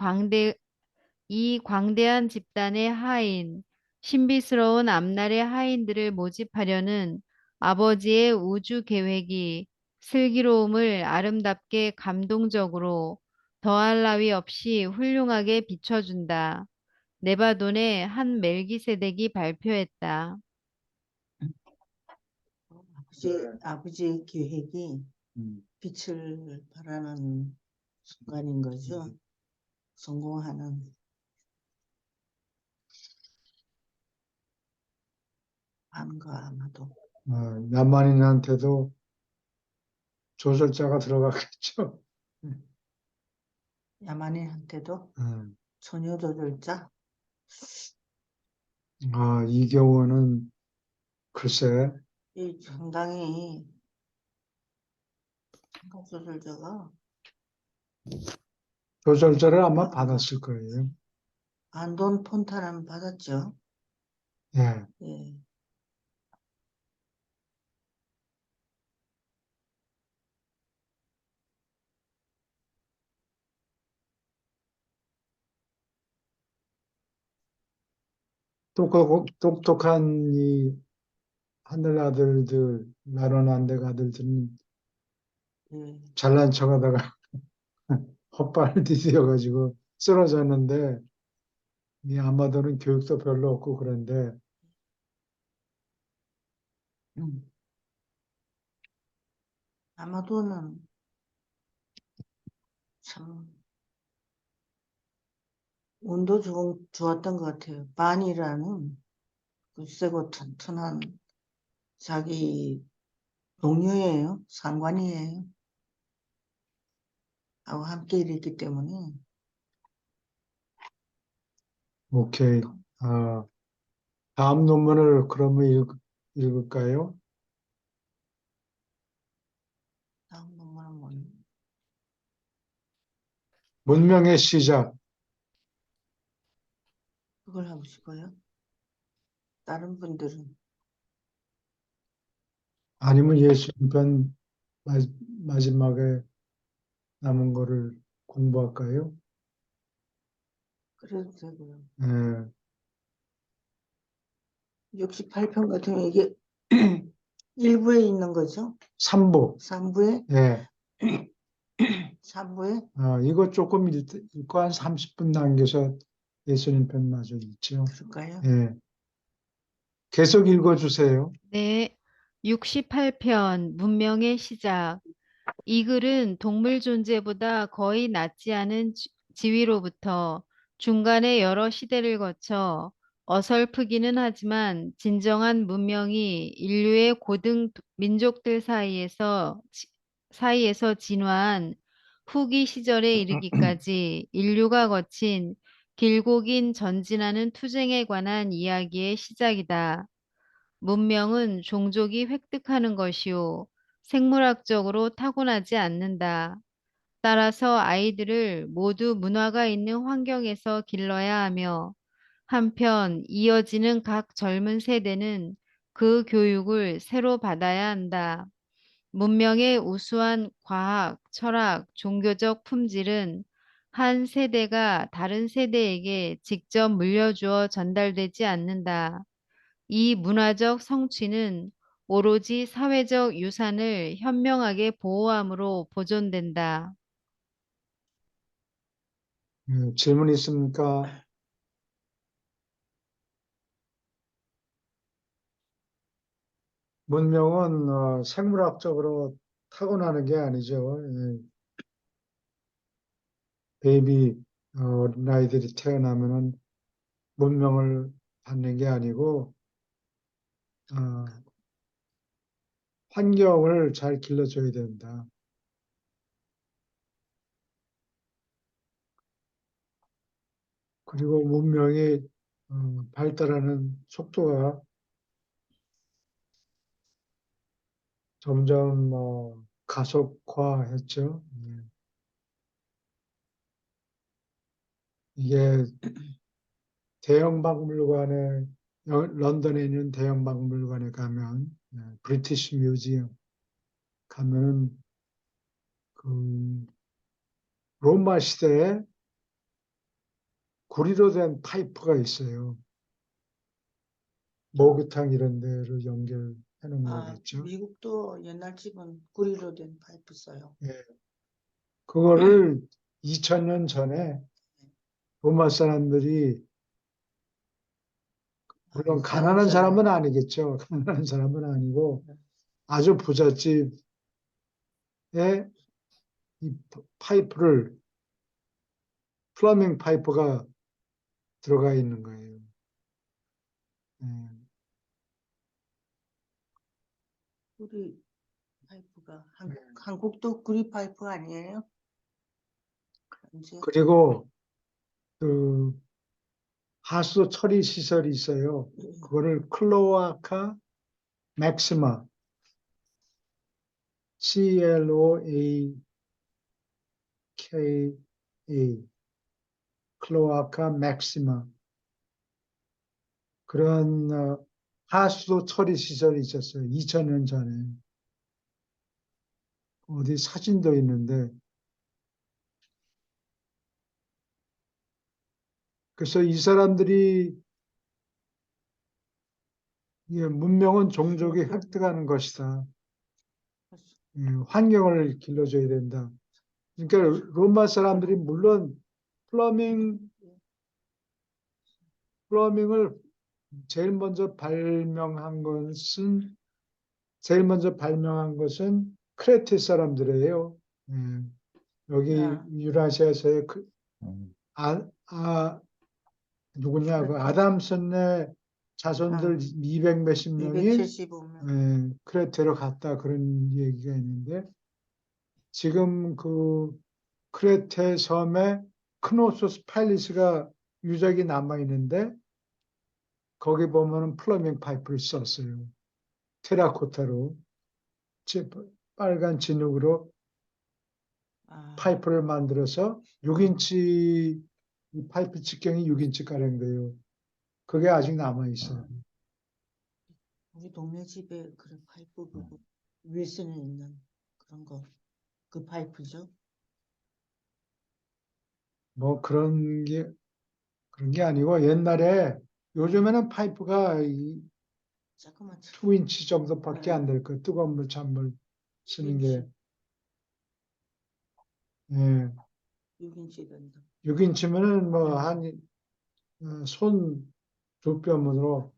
광대한 집단의 하인, 신비스러운 앞날의 하인들을 모집하려는 아버지의 우주 계획이 슬기로움을 아름답게 감동적으로 더할 나위 없이 훌륭하게 비춰준다. 네바돈의 한 멜기세덱이 발표했다. 아버지의 계획이 음. 빛을 발하는 순간인 거죠. 성공하는 거 아마도. 야만인한테도 조절자가 들어가겠죠. 야만인한테도 음. 처녀 조절자. 이 경우는 글쎄, 이 상당히 생각 조절자가 조절자를 아마 받았을 거예요. 안돈 폰타는 받았죠. 예. 예. 똑똑한 이 하늘 아들들, 나론 안댁 아들들은 예. 잘난 척하다가 헛발을 디디어가지고 쓰러졌는데 이 아마도는 교육도 별로 없고 그런데 음. 아마도는 참 운도 좋았던 것 같아요. 반이라는 그 세고 튼튼한 자기 동료예요. 상관이에요. 하고 함께 일했기 때문에 오케이. 다음 논문을 그러면 읽을까요? 다음 논문은 뭐예요? 문명의 시작. 그걸 하고 싶어요? 다른 분들은 아니면 예수님 편 마지막에 남은 거를 공부할까요? 그래도 되고요. 예, 68편 같으면 이게 일부에 있는 거죠? 3부. 3부에? 예. 3부에? 이거 조금 읽고 한 30분 남겨서 예수님 편 마저 읽죠. 그럴까요? 예. 계속 읽어주세요. 네. 68편 문명의 시작. 이 글은 동물 존재보다 거의 낮지 않은 지위로부터 중간의 여러 시대를 거쳐 어설프기는 하지만 진정한 문명이 인류의 고등 민족들 사이에서 진화한 후기 시절에 이르기까지 인류가 거친 길고 긴 전진하는 투쟁에 관한 이야기의 시작이다. 문명은 종족이 획득하는 것이요. 생물학적으로 타고나지 않는다. 따라서 아이들을 모두 문화가 있는 환경에서 길러야 하며 한편 이어지는 각 젊은 세대는 그 교육을 새로 받아야 한다. 문명의 우수한 과학, 철학, 종교적 품질은 한 세대가 다른 세대에게 직접 물려주어 전달되지 않는다. 이 문화적 성취는 오로지 사회적 유산을 현명하게 보호함으로 보존된다. 질문 있습니까? 문명은 생물학적으로 타고나는 게 아니죠. 예. 베이비 어린아이들이 태어나면은 문명을 받는 게 아니고 어, 환경을 잘 길러줘야 된다. 그리고 문명이 발달하는 속도가 점점 가속화했죠. 예. 이게 대형 박물관에 런던에 있는 대형 박물관에 가면 브리티시 뮤지엄 가면은 그 로마 시대에 구리로 된 파이프가 있어요. 목욕탕 이런 데를 연결해 놓은 거겠죠. 미국도 옛날 집은 구리로 된 파이프 써요. 예. 그거를 2000년 전에 로마 사람들이 물론 가난한 사람은 아니겠죠. 가난한 사람은 아니고 아주 부잣집에 이 파이프를 플러밍 파이프가 들어가 있는 거예요. 예. 구리 파이프가 한국도 구리 파이프 아니에요? 이제 그리고 그 하수 처리 시설이 있어요. 그거를 클로아카 맥시마 CLOAKA 클로아카 맥시마 그런 하수 처리 시설이 있었어요. 2000년 전에. 어디 사진도 있는데 그래서 이 사람들이 문명은 종족이 획득하는 것이다. 환경을 길러줘야 된다. 그러니까 로마 사람들이 물론 플러밍을 제일 먼저 발명한 것은 크레테 사람들이에요. 여기 야. 유라시아에서의 음. 누구냐, 그 아담슨의 자손들 200 몇십 명이 275명. 크레테로 갔다 그런 얘기가 있는데 지금 그 크레테 섬에 크노소스 팔리스가 유적이 남아 있는데 거기 보면은 플러밍 파이프를 썼어요. 테라코타로 빨간 진흙으로 아, 파이프를 만들어서 6인치 이 파이프 직경이 6인치 가량 돼요. 그게 아직 남아 있어요. 우리 동네 집에 그런 파이프 그거 윌슨에 있는 그런 거 그 파이프죠. 뭐 그런 게 아니고 옛날에 요즘에는 파이프가 이 자꾸만 2인치 정도밖에 안 될 거예요. 뜨거운 물, 찬물 쓰는 게. 6인치 된다. 6인치면은 뭐 한 손 두 뼘으로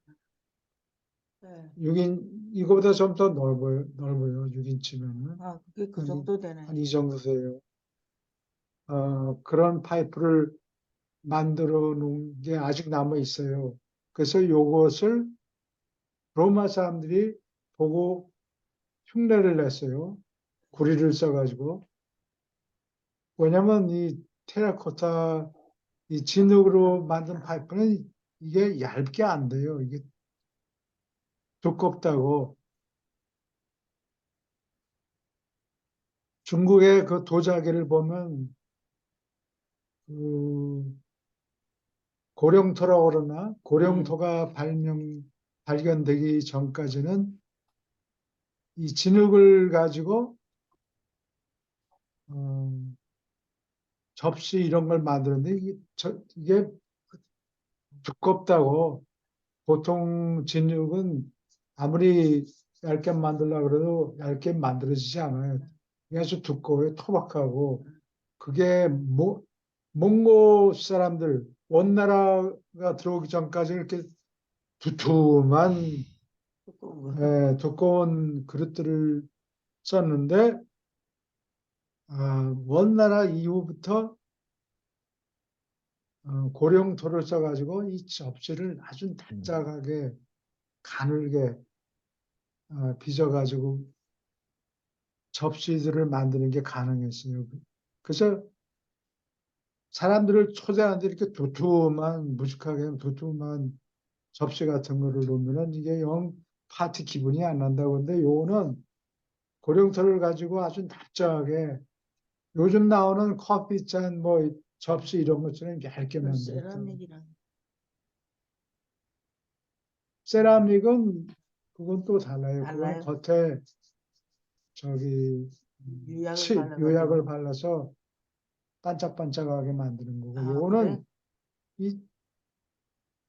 네. 6인 이거보다 좀 더 넓어요. 6인치면은 아, 그게 그 한 정도 되네. 한 이 정도 돼요. 그런 파이프를 만들어 놓은 게 아직 남아 있어요. 그래서 요것을 로마 사람들이 보고 흉내를 냈어요. 구리를 써가지고. 왜냐면 이 테라코타 이 진흙으로 만든 파이프는 이게 얇게 안 돼요. 이게 두껍다고. 중국의 그 도자기를 보면 그 고령토라고 그러나 고령토가 발견되기 전까지는 이 진흙을 가지고 어, 접시 이런 걸 만드는데 이게 두껍다고 보통 진흙은 아무리 얇게 만들려고 그래도 얇게 만들어지지 않아요. 이게 아주 두꺼워요. 토박하고. 그게 몽고 사람들, 원나라가 들어오기 전까지 이렇게 두툼한 두꺼운 거. 두꺼운 그릇들을 썼는데 원나라 이후부터 고령토를 써가지고 이 접시를 아주 납작하게 가늘게 빚어가지고 접시들을 만드는 게 가능했어요. 그래서 사람들을 초대하는데 이렇게 무식하게 두툼한 접시 같은 거를 놓으면은 이게 영 파티 기분이 안 난다고 근데 요거는 고령토를 가지고 아주 납작하게 요즘 나오는 커피잔 뭐 접시 이런 것처럼 얇게 그 만들었다. 세라믹이랑 세라믹은 그건 또 달라요. 그건 달라요? 겉에 저기 유약을 발라가지고. 요약을 발라서 반짝반짝하게 만드는 거고 아, 요거는 이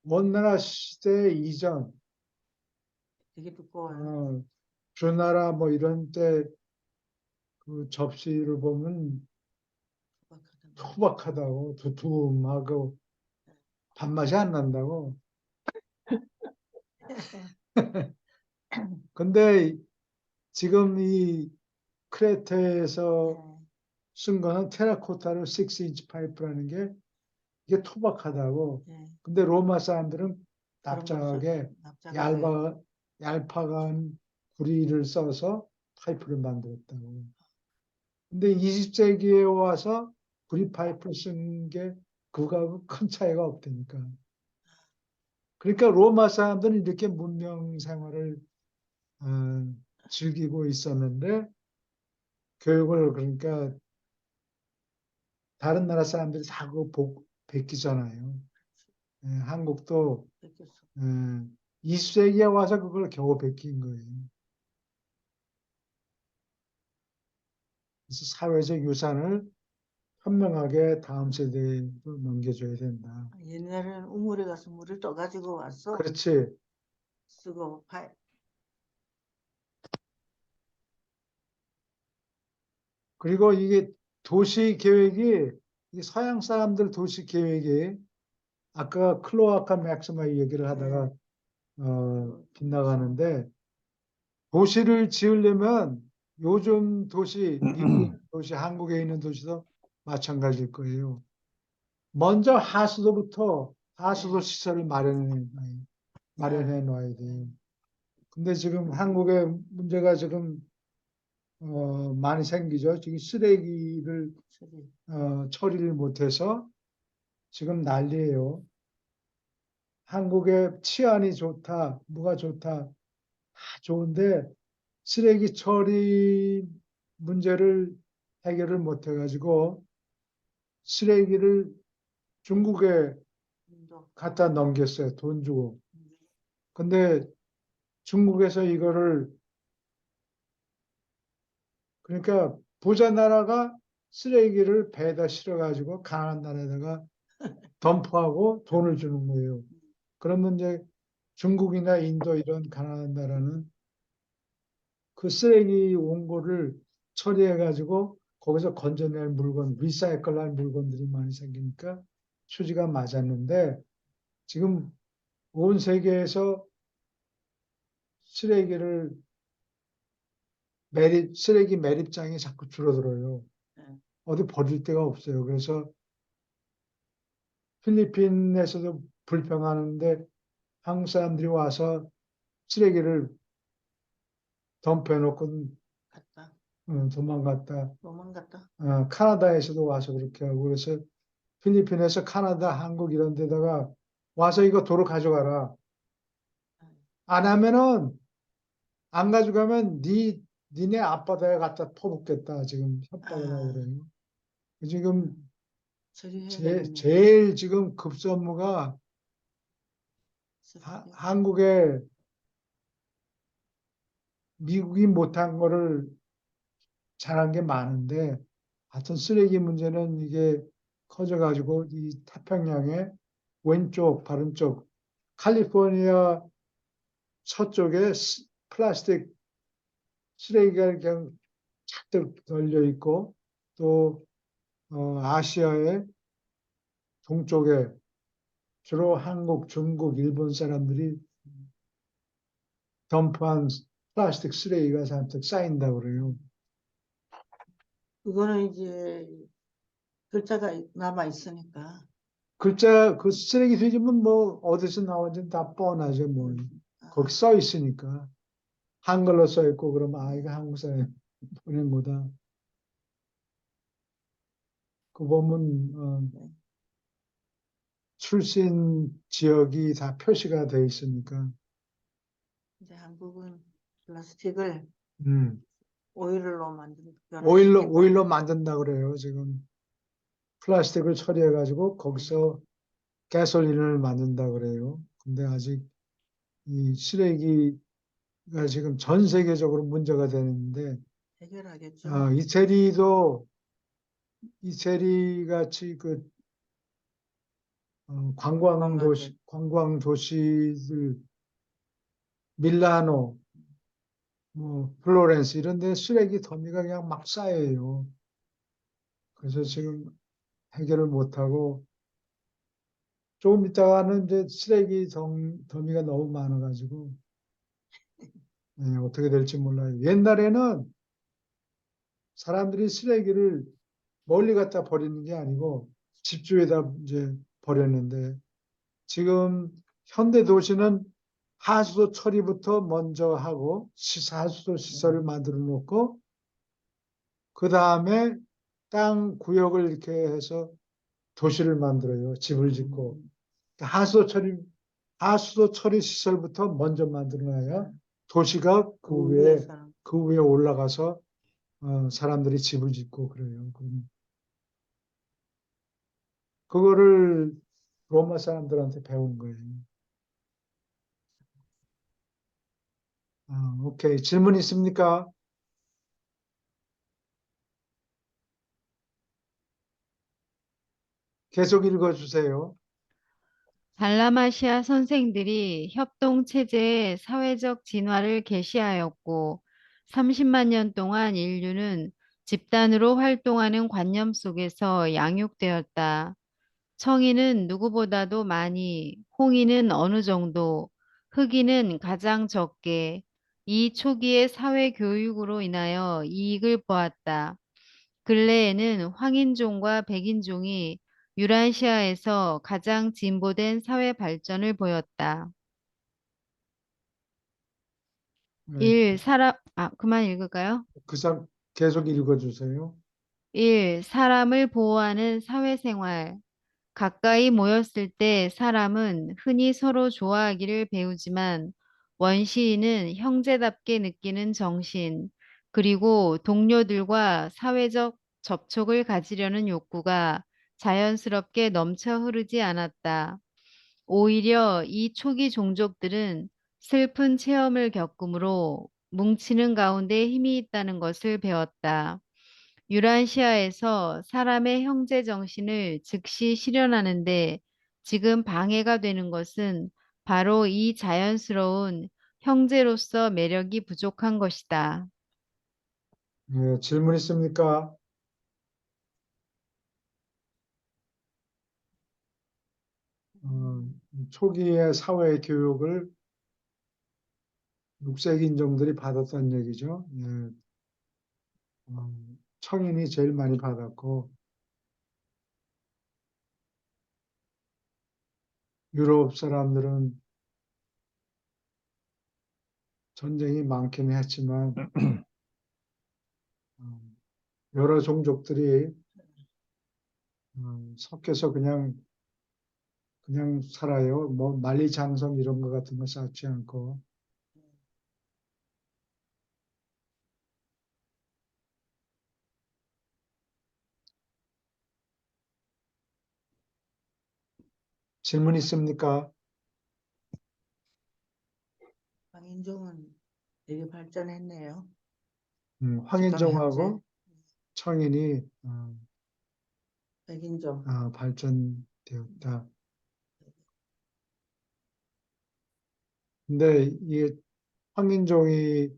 원나라 시대 이전 되게 두꺼워요. 주나라 뭐 이런 때 그 접시를 보면 투박하다. 투박하다고 두툼하고 밥맛이 안 난다고. 근데 지금 이 크레테에서 네. 쓴 거는 테라코타로 6인치 파이프라는 게 이게 투박하다고. 네. 근데 로마 사람들은 그런 걸 납작하게 써서 납작하게. 얄팍한 구리를 써서 파이프를 만들었다고. 근데 20세기에 와서 구리 파이프를 쓴 게 그거하고 큰 차이가 없다니까. 그러니까 로마 사람들은 이렇게 문명 생활을 어, 즐기고 있었는데 교육을 그러니까 다른 나라 사람들이 다 그거 베끼잖아요. 한국도 뺏겼어. 20세기에 와서 그걸 겨우 베낀 거예요. 그래서 사회적 유산을 현명하게 다음 세대에 넘겨줘야 된다. 옛날에는 우물에 가서 물을 떠가지고 왔어. 그렇지. 쓰고 그리고 이게 도시 계획이 이 서양 사람들 도시 계획이 아까 클로아카 맥스마 얘기를 하다가 빗나가는데 도시를 지으려면 요즘 도시, 미국의 도시, 한국에 있는 도시도 마찬가지일 거예요. 먼저 하수도부터 하수도 시설을 마련해 놔야 돼요. 근데 지금 한국의 문제가 지금 많이 생기죠. 지금 쓰레기를 저기 처리를 못해서 지금 난리예요. 한국의 치안이 좋다, 뭐가 좋다, 다 좋은데 쓰레기 처리 문제를 해결을 못해가지고 쓰레기를 중국에 인도 갖다 넘겼어요. 돈 주고. 근데 중국에서 이거를 그러니까 부자 나라가 쓰레기를 배에다 실어가지고 가난한 나라에다가 덤프하고 돈을 주는 거예요. 그러면 이제 중국이나 인도 이런 가난한 나라는 그 쓰레기 온 거를 처리해가지고 거기서 건져낼 물건, 리사이클할 물건들이 많이 생기니까 수지가 맞았는데 지금 온 세계에서 쓰레기를 쓰레기 매립장이 자꾸 줄어들어요. 네. 어디 버릴 데가 없어요. 그래서 필리핀에서도 불평하는데 한국 사람들이 와서 쓰레기를 덤벼놓고 갔다 도망갔다. 도망갔다. 카나다에서도 와서 그렇게 하고 그래서 필리핀에서 카나다, 한국 이런 데다가 와서 이거 도로 가져가라. 안 하면은 안 가져가면 니네 앞바다에 갖다 퍼붓겠다. 지금 협박을 하고 그래요. 지금 처리해야 되겠네. 제일 지금 급선무가 쓰레기. 한국에 미국이 못한 거를 잘한 게 많은데 하여튼 쓰레기 문제는 이게 커져가지고 이 태평양의 왼쪽, 바른 쪽, 캘리포니아 서쪽에 플라스틱 쓰레기가 그냥 잔뜩 널려 있고 또 아시아의 동쪽에 주로 한국, 중국, 일본 사람들이 덤프한 플라스틱 쓰레기가 잔뜩 쌓인다 그래요. 그거는 이제 글자가 남아 있으니까. 글자 그 쓰레기 뒤집으면 뭐 어디서 나온지는 다 뻔하죠 뭐. 거기 써 있으니까 한글로 써 있고 그러면 아 이거 한국 사람 보낸 거다. 그 보면 출신 지역이 다 표시가 돼 있으니까. 이제 한국은 플라스틱을 음. 오일로 만든 오일로 만든다 그래요. 지금 플라스틱을 처리해 가지고 거기서 가솔린을 만든다 그래요. 근데 아직 이 쓰레기가 지금 전 세계적으로 문제가 되는데 해결하겠죠. 이태리 같이 그 관광 도시들 밀라노 뭐 플로렌스 이런 데 쓰레기 더미가 그냥 막 쌓여요. 그래서 지금 해결을 못 하고 조금 있다가는 이제 쓰레기 더미가 너무 많아가지고 어떻게 될지 몰라요. 옛날에는 사람들이 쓰레기를 멀리 갖다 버리는 게 아니고 집 주위에다 이제 버렸는데 지금 현대 도시는 하수도 처리부터 먼저 하고 하수도 시설을 만들어 놓고 그 다음에 땅 구역을 이렇게 해서 도시를 만들어요. 집을 짓고 하수도 처리 시설부터 먼저 만들어놔야 도시가 그 위에 올라가서 사람들이 집을 짓고 그래요. 그거를 로마 사람들한테 배운 거예요. 오케이. 질문 있습니까? 계속 읽어주세요. 달라마시아 선생들이 협동체제의 사회적 진화를 계시하였고 30만 년 동안 인류는 집단으로 활동하는 관념 속에서 양육되었다. 청이는 누구보다도 많이, 홍이는 어느 정도, 흑이는 가장 적게 이 초기의 사회 교육으로 인하여 이익을 보았다. 근래에는 황인종과 백인종이 유란시아에서 가장 진보된 사회 발전을 보였다. 네, 그만 읽을까요? 계속 읽어주세요. 1. 사람을 보호하는 사회생활. 가까이 모였을 때 사람은 흔히 서로 좋아하기를 배우지만 원시인은 형제답게 느끼는 정신, 그리고 동료들과 사회적 접촉을 가지려는 욕구가 자연스럽게 넘쳐 흐르지 않았다. 오히려 이 초기 종족들은 슬픈 체험을 겪으므로 뭉치는 가운데 힘이 있다는 것을 배웠다. 유란시아에서 사람의 형제 정신을 즉시 실현하는데 지금 방해가 되는 것은 바로 이 자연스러운 형제로서 매력이 부족한 것이다. 네, 질문 있습니까? 초기의 사회 교육을 육색 인종들이 받았던 얘기죠. 예, 청인이 제일 많이 받았고 유럽 사람들은 전쟁이 많긴 했지만 여러 종족들이 섞여서 그냥 살아요. 뭐 만리장성 이런 거 같은 거 쌓지 않고. 질문 있습니까? 황인종은 되게 발전했네요. 황인종하고 청인이 백인종. 발전되었다. 근데 이 황인종이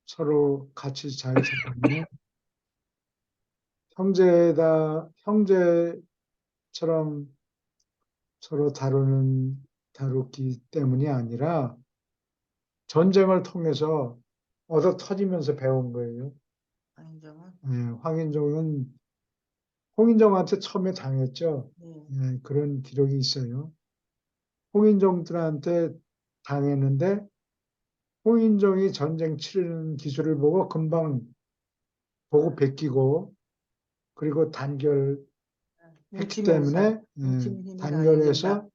서로 같이 잘 살면 형제처럼 서로 다루기 때문이 아니라 전쟁을 통해서 얻어 터지면서 배운 거예요. 황인종은. 예, 황인종은 홍인종한테 처음에 당했죠. 네. 예, 그런 기록이 있어요. 홍인종들한테 당했는데 홍인종이 전쟁 치르는 기술을 보고 금방 보고 베끼고 그리고 단결했기 때문에 뭉치면 힘이다, 단결해서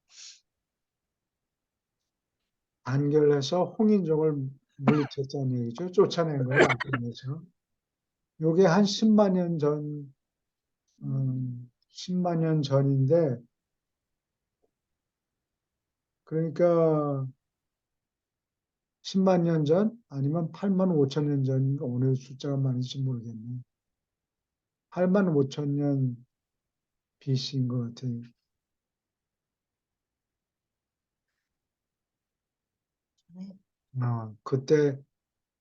이긴다. 홍인종을 물리쳤다는 얘기죠. 쫓아낸 거예요. 앞에서. 요게 한 10만 년 전, 10만 년 전인데 그러니까 10만 년 전 아니면 8만 5천 년 전인가 오늘 숫자가 많은지 모르겠네. 8만 5천 년 BC인 것 같아요. 네. 그때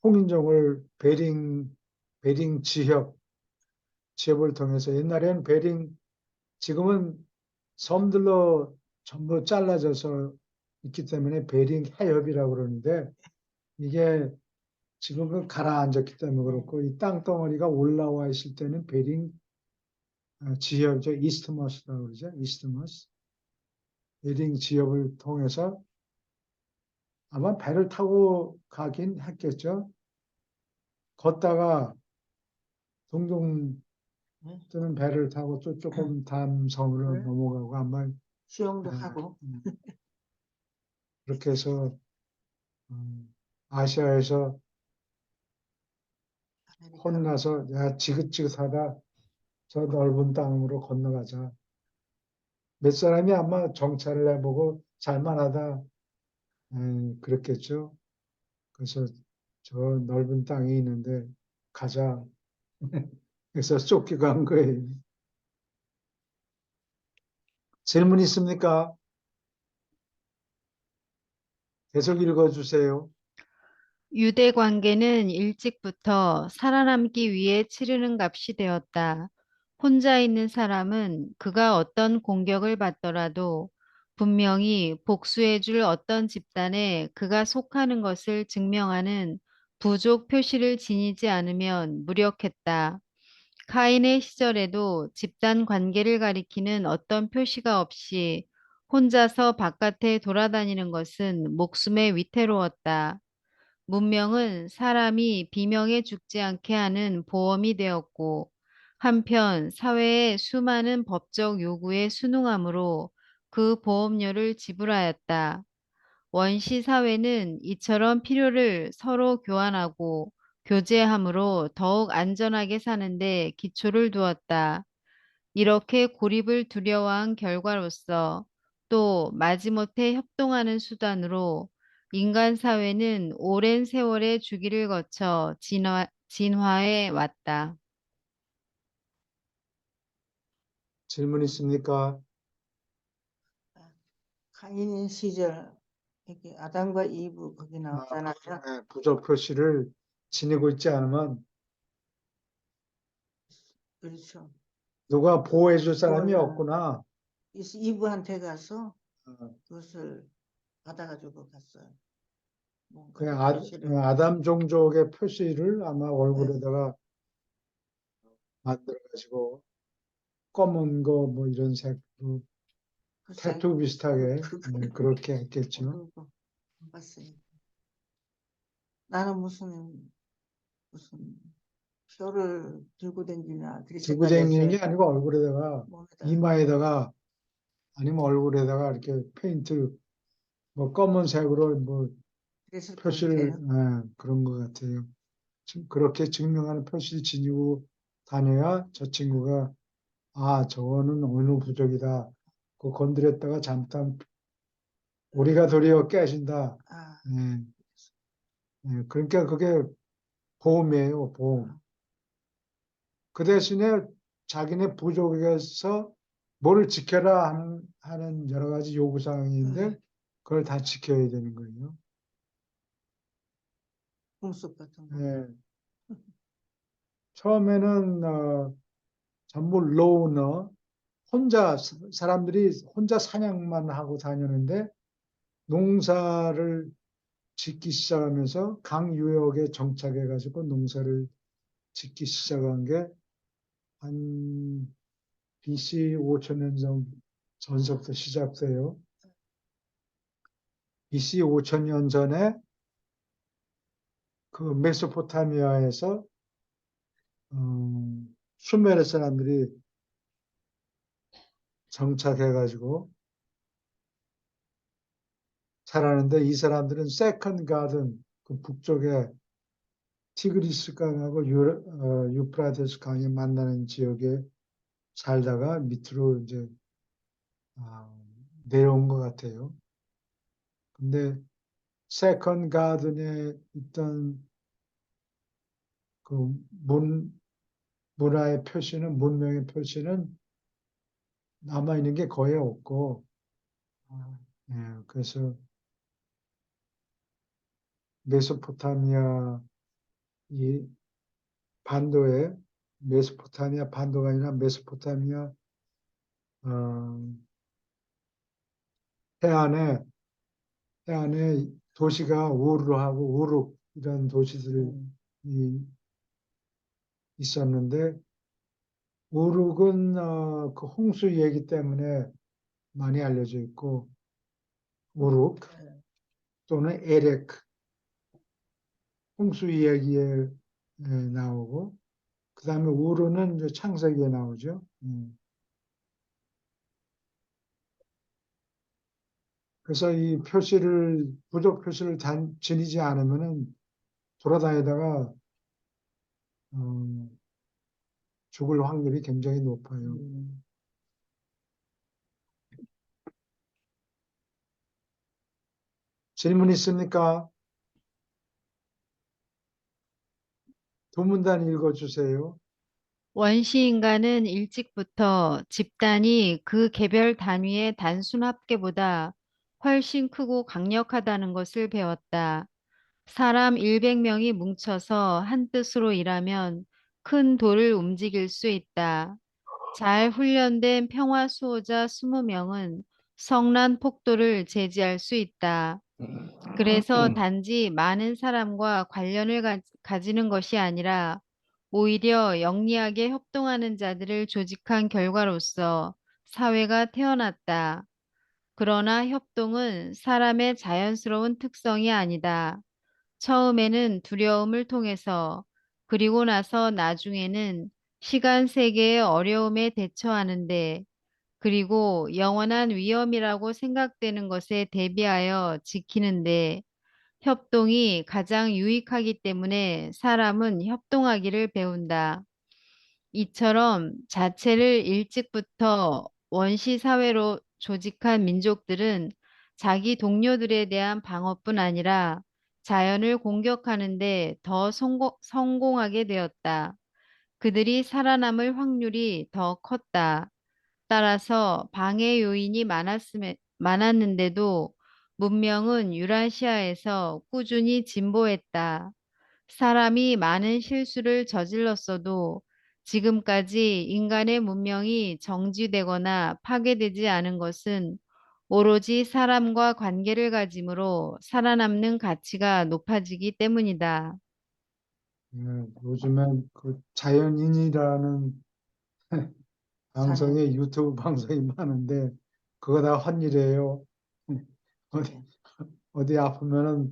홍인종을 베링 지협을 통해서 옛날에는 지금은 섬들로 전부 잘라져서 있기 때문에 베링 해협이라고 그러는데 이게 지금은 가라앉았기 때문에 그렇고 이 땅덩어리가 올라와 있을 때는 베링 지협이죠. 이스트머스라고 그러죠. 이스트머스. 베링 지협을 통해서 아마 배를 타고 가긴 했겠죠. 걷다가 동동 네. 뜨는 배를 타고 또 조금 다음 섬으로 네. 넘어가고 아마 수영도 하고. 그렇게 해서 아시아에서 아메리카. 혼나서 야 지긋지긋하다 저 넓은 땅으로 건너가자. 몇 사람이 아마 정찰을 해보고 살만하다 그랬겠죠. 그래서 저 넓은 땅이 있는데 가자. 그래서 쫓겨간 거예요. 질문 있습니까? 계속 읽어주세요. 유대 관계는 일찍부터 살아남기 위해 치르는 값이 되었다. 혼자 있는 사람은 그가 어떤 공격을 받더라도 분명히 복수해줄 어떤 집단에 그가 속하는 것을 증명하는 부족 표시를 지니지 않으면 무력했다. 카인의 시절에도 집단 관계를 가리키는 어떤 표시가 없이 혼자서 바깥에 돌아다니는 것은 목숨에 위태로웠다. 문명은 사람이 비명에 죽지 않게 하는 보험이 되었고, 한편 사회의 수많은 법적 요구에 순응함으로 그 보험료를 지불하였다. 원시 사회는 이처럼 필요를 서로 교환하고 교제함으로 더욱 안전하게 사는데 기초를 두었다. 이렇게 고립을 두려워한 결과로서 또 마지못해 협동하는 수단으로 인간 사회는 오랜 세월의 주기를 거쳐 진화해 왔다. 질문 있습니까? 카인 시절 이렇게 아담과 이브 거기 아, 나오잖아요. 네, 부족 표시를 지니고 있지 않으면 그렇죠. 누가 보호해 줄 사람이 그거는 없구나. 이브한테 가서 어, 그것을 받아가지고 갔어요. 뭔가 그 표시를. 아담 종족의 표시를 아마 네. 얼굴에다가 만들어가지고 검은 거 뭐 이런 색으로 글쎄, 태투 비슷하게 그거 그렇게 했겠죠. 그거 안 봤어요. 나는 무슨 표를 들고 다니나 그렇게 들고 다니는 게 생각했어요. 아니고 얼굴에다가 몸에다. 이마에다가 아니면 얼굴에다가 이렇게 페인트 뭐 검은색으로 뭐 그랬을 것 표시를 같아요. 그런 것 같아요. 그렇게 증명하는 표시를 지니고 다녀야 저 친구가 아 저거는 어느 부족이다. 그 건드렸다가 잘못하면 우리가 도리어 깨진다. 아, 예, 그러니까 그게 보험이에요, 보험. 그 대신에 자기네 부족에서 뭐를 지켜라 하는 여러 가지 요구사항인데 그걸 다 지켜야 되는 거예요. 꿈속 같은 거. 예, 처음에는 전부 로우너, 사람들이 혼자 사냥만 하고 다녔는데 농사를 짓기 시작하면서 강유역에 정착해가지고 농사를 짓기 시작한 게 한 BC 5천년 전서부터 시작돼요. BC 5천년 전에 그 메소포타미아에서 수메르 사람들이 정착해가지고 살았는데 이 사람들은 세컨 가든 그 북쪽에 티그리스 강하고 유프라테스 강이 만나는 지역에 살다가 밑으로 이제 아, 내려온 것 같아요. 근데 세컨 가든에 있던 그 문화의 표시는 문명의 표시는 남아 있는 게 거의 없고, 예, 그래서 메소포타미아 이 반도에 메소포타미아 반도가 아니라 메소포타미아 어, 해안에 도시가 우르하고 우룩 이런 도시들이 있었는데 우룩은 그 홍수 얘기 때문에 많이 알려져 있고 우룩 또는 에렉 홍수 이야기에 나오고 그 다음에 우르는 이제 창세기에 나오죠. 그래서 이 부족 표시를 지니지 않으면은 돌아다니다가 어, 죽을 확률이 굉장히 높아요. 질문 있습니까? 두 문단 읽어주세요. 원시 인간은 일찍부터 집단이 그 개별 단위의 단순 합계보다 훨씬 크고 강력하다는 것을 배웠다. 사람 100명이 뭉쳐서 한 뜻으로 일하면 큰 돌을 움직일 수 있다. 잘 훈련된 평화 수호자 20명은 성난 폭도를 제지할 수 있다. 그래서 단지 많은 사람과 관련을 가지는 것이 아니라 오히려 영리하게 협동하는 자들을 조직한 결과로서 사회가 태어났다. 그러나 협동은 사람의 자연스러운 특성이 아니다. 처음에는 두려움을 통해서, 그리고 나서 나중에는 시간 세계의 어려움에 대처하는데, 그리고 영원한 위험이라고 생각되는 것에 대비하여 지키는데, 협동이 가장 유익하기 때문에 사람은 협동하기를 배운다. 이처럼 자체를 일찍부터 원시 사회로 조직한 민족들은 자기 동료들에 대한 방어뿐 아니라 자연을 공격하는데 더 성공하게 되었다. 그들이 살아남을 확률이 더 컸다. 따라서 방해 요인이 많았는데도 문명은 유라시아에서 꾸준히 진보했다. 사람이 많은 실수를 저질렀어도 지금까지 인간의 문명이 정지되거나 파괴되지 않은 것은 오로지 사람과 관계를 가짐으로 살아남는 가치가 높아지기 때문이다. 요즘엔 그 자연인이라는 사례. 방송에 유튜브 방송이 많은데 그거 다 헛일이에요. 어디, 네. 어디 아프면은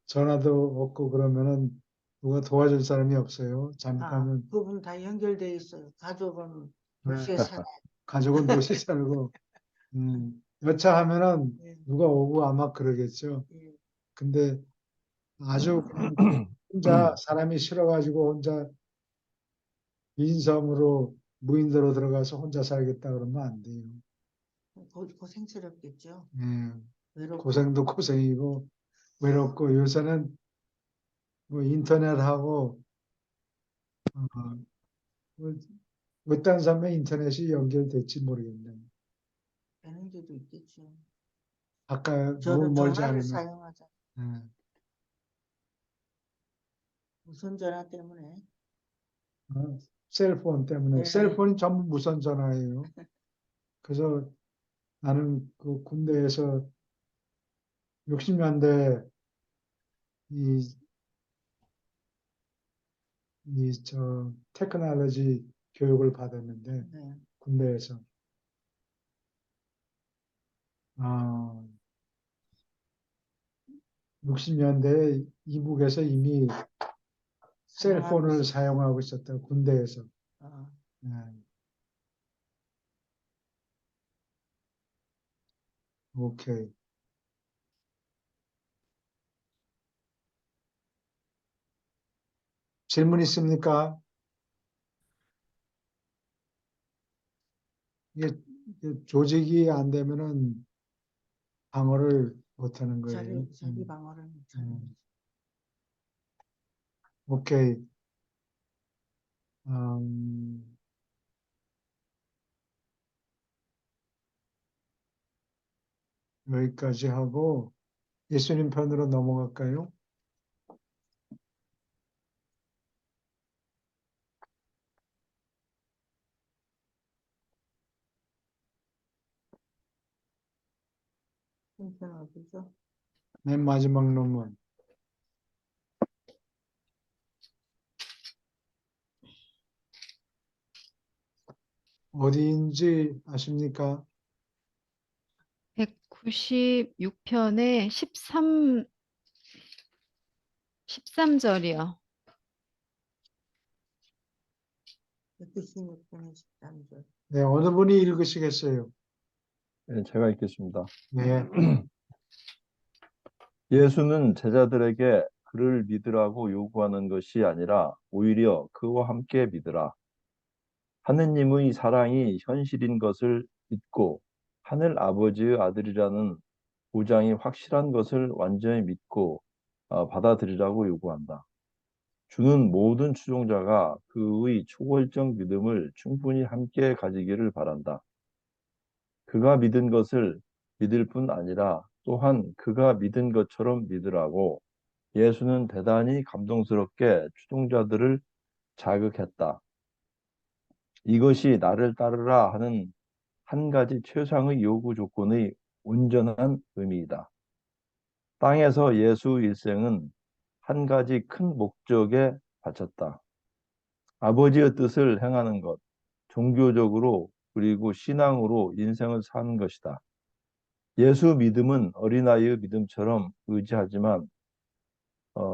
전화도 없고 그러면은 누가 도와줄 사람이 없어요. 아, 잘못하면 그분 다 연결돼 있어요. 가족은 네, 도시에 살아요. 가족은 도시 살고 여차하면은 예, 누가 오고 아마 그러겠죠. 예. 근데 아주 그냥 혼자 사람이 싫어가지고 혼자 인섬으로 무인도로 들어가서 혼자 살겠다 그러면 안 돼요. 고생스럽겠죠. 예, 외롭고. 고생도 고생이고 외롭고 요새는 뭐 인터넷하고 뭐 외딴 섬에 인터넷이 연결될지 모르겠네요. 되는 데도 있겠죠. 아까 너무 저는 멀지 전화를 않으면 사용하자. 예, 무선 전화 때문에. 셀폰 때문에 예, 셀폰이 전부 무선 전화예요. 그래서 나는 그 군대에서 60년대 이 테크놀로지 교육을 받았는데 네. 군대에서 아, 60년대에 이북에서 이미 사용하고 셀폰을 있었어요. 사용하고 있었다 군대에서. 어, 네, 오케이. 질문 있습니까? 이게 조직이 안 되면은 방어를 못 하는 거예요. 자기 방어를 못하는 거죠. 오케이. 음, 여기까지 하고 예수님 편으로 넘어갈까요? 한편 어디죠? 맨 마지막 논문. 어디인지 아십니까? 196편에 13절이요. 196편의 13절. 네, 어느 분이 읽으시겠어요? 예, 제가 읽겠습니다. 네, 예수는 제자들에게 그를 믿으라고 요구하는 것이 아니라 오히려 그와 함께 믿으라. 하느님의 사랑이 현실인 것을 믿고 하늘 아버지의 아들이라는 보장이 확실한 것을 완전히 믿고 받아들이라고 요구한다. 주는 모든 추종자가 그의 초월적 믿음을 충분히 함께 가지기를 바란다. 그가 믿은 것을 믿을 뿐 아니라 또한 그가 믿은 것처럼 믿으라고 예수는 대단히 감동스럽게 추종자들을 자극했다. 이것이 나를 따르라 하는 한 가지 최상의 요구 조건의 온전한 의미이다. 땅에서 예수 일생은 한 가지 큰 목적에 바쳤다. 아버지의 뜻을 행하는 것, 종교적으로 그리고 신앙으로 인생을 사는 것이다. 예수 믿음은 어린아이의 믿음처럼 의지하지만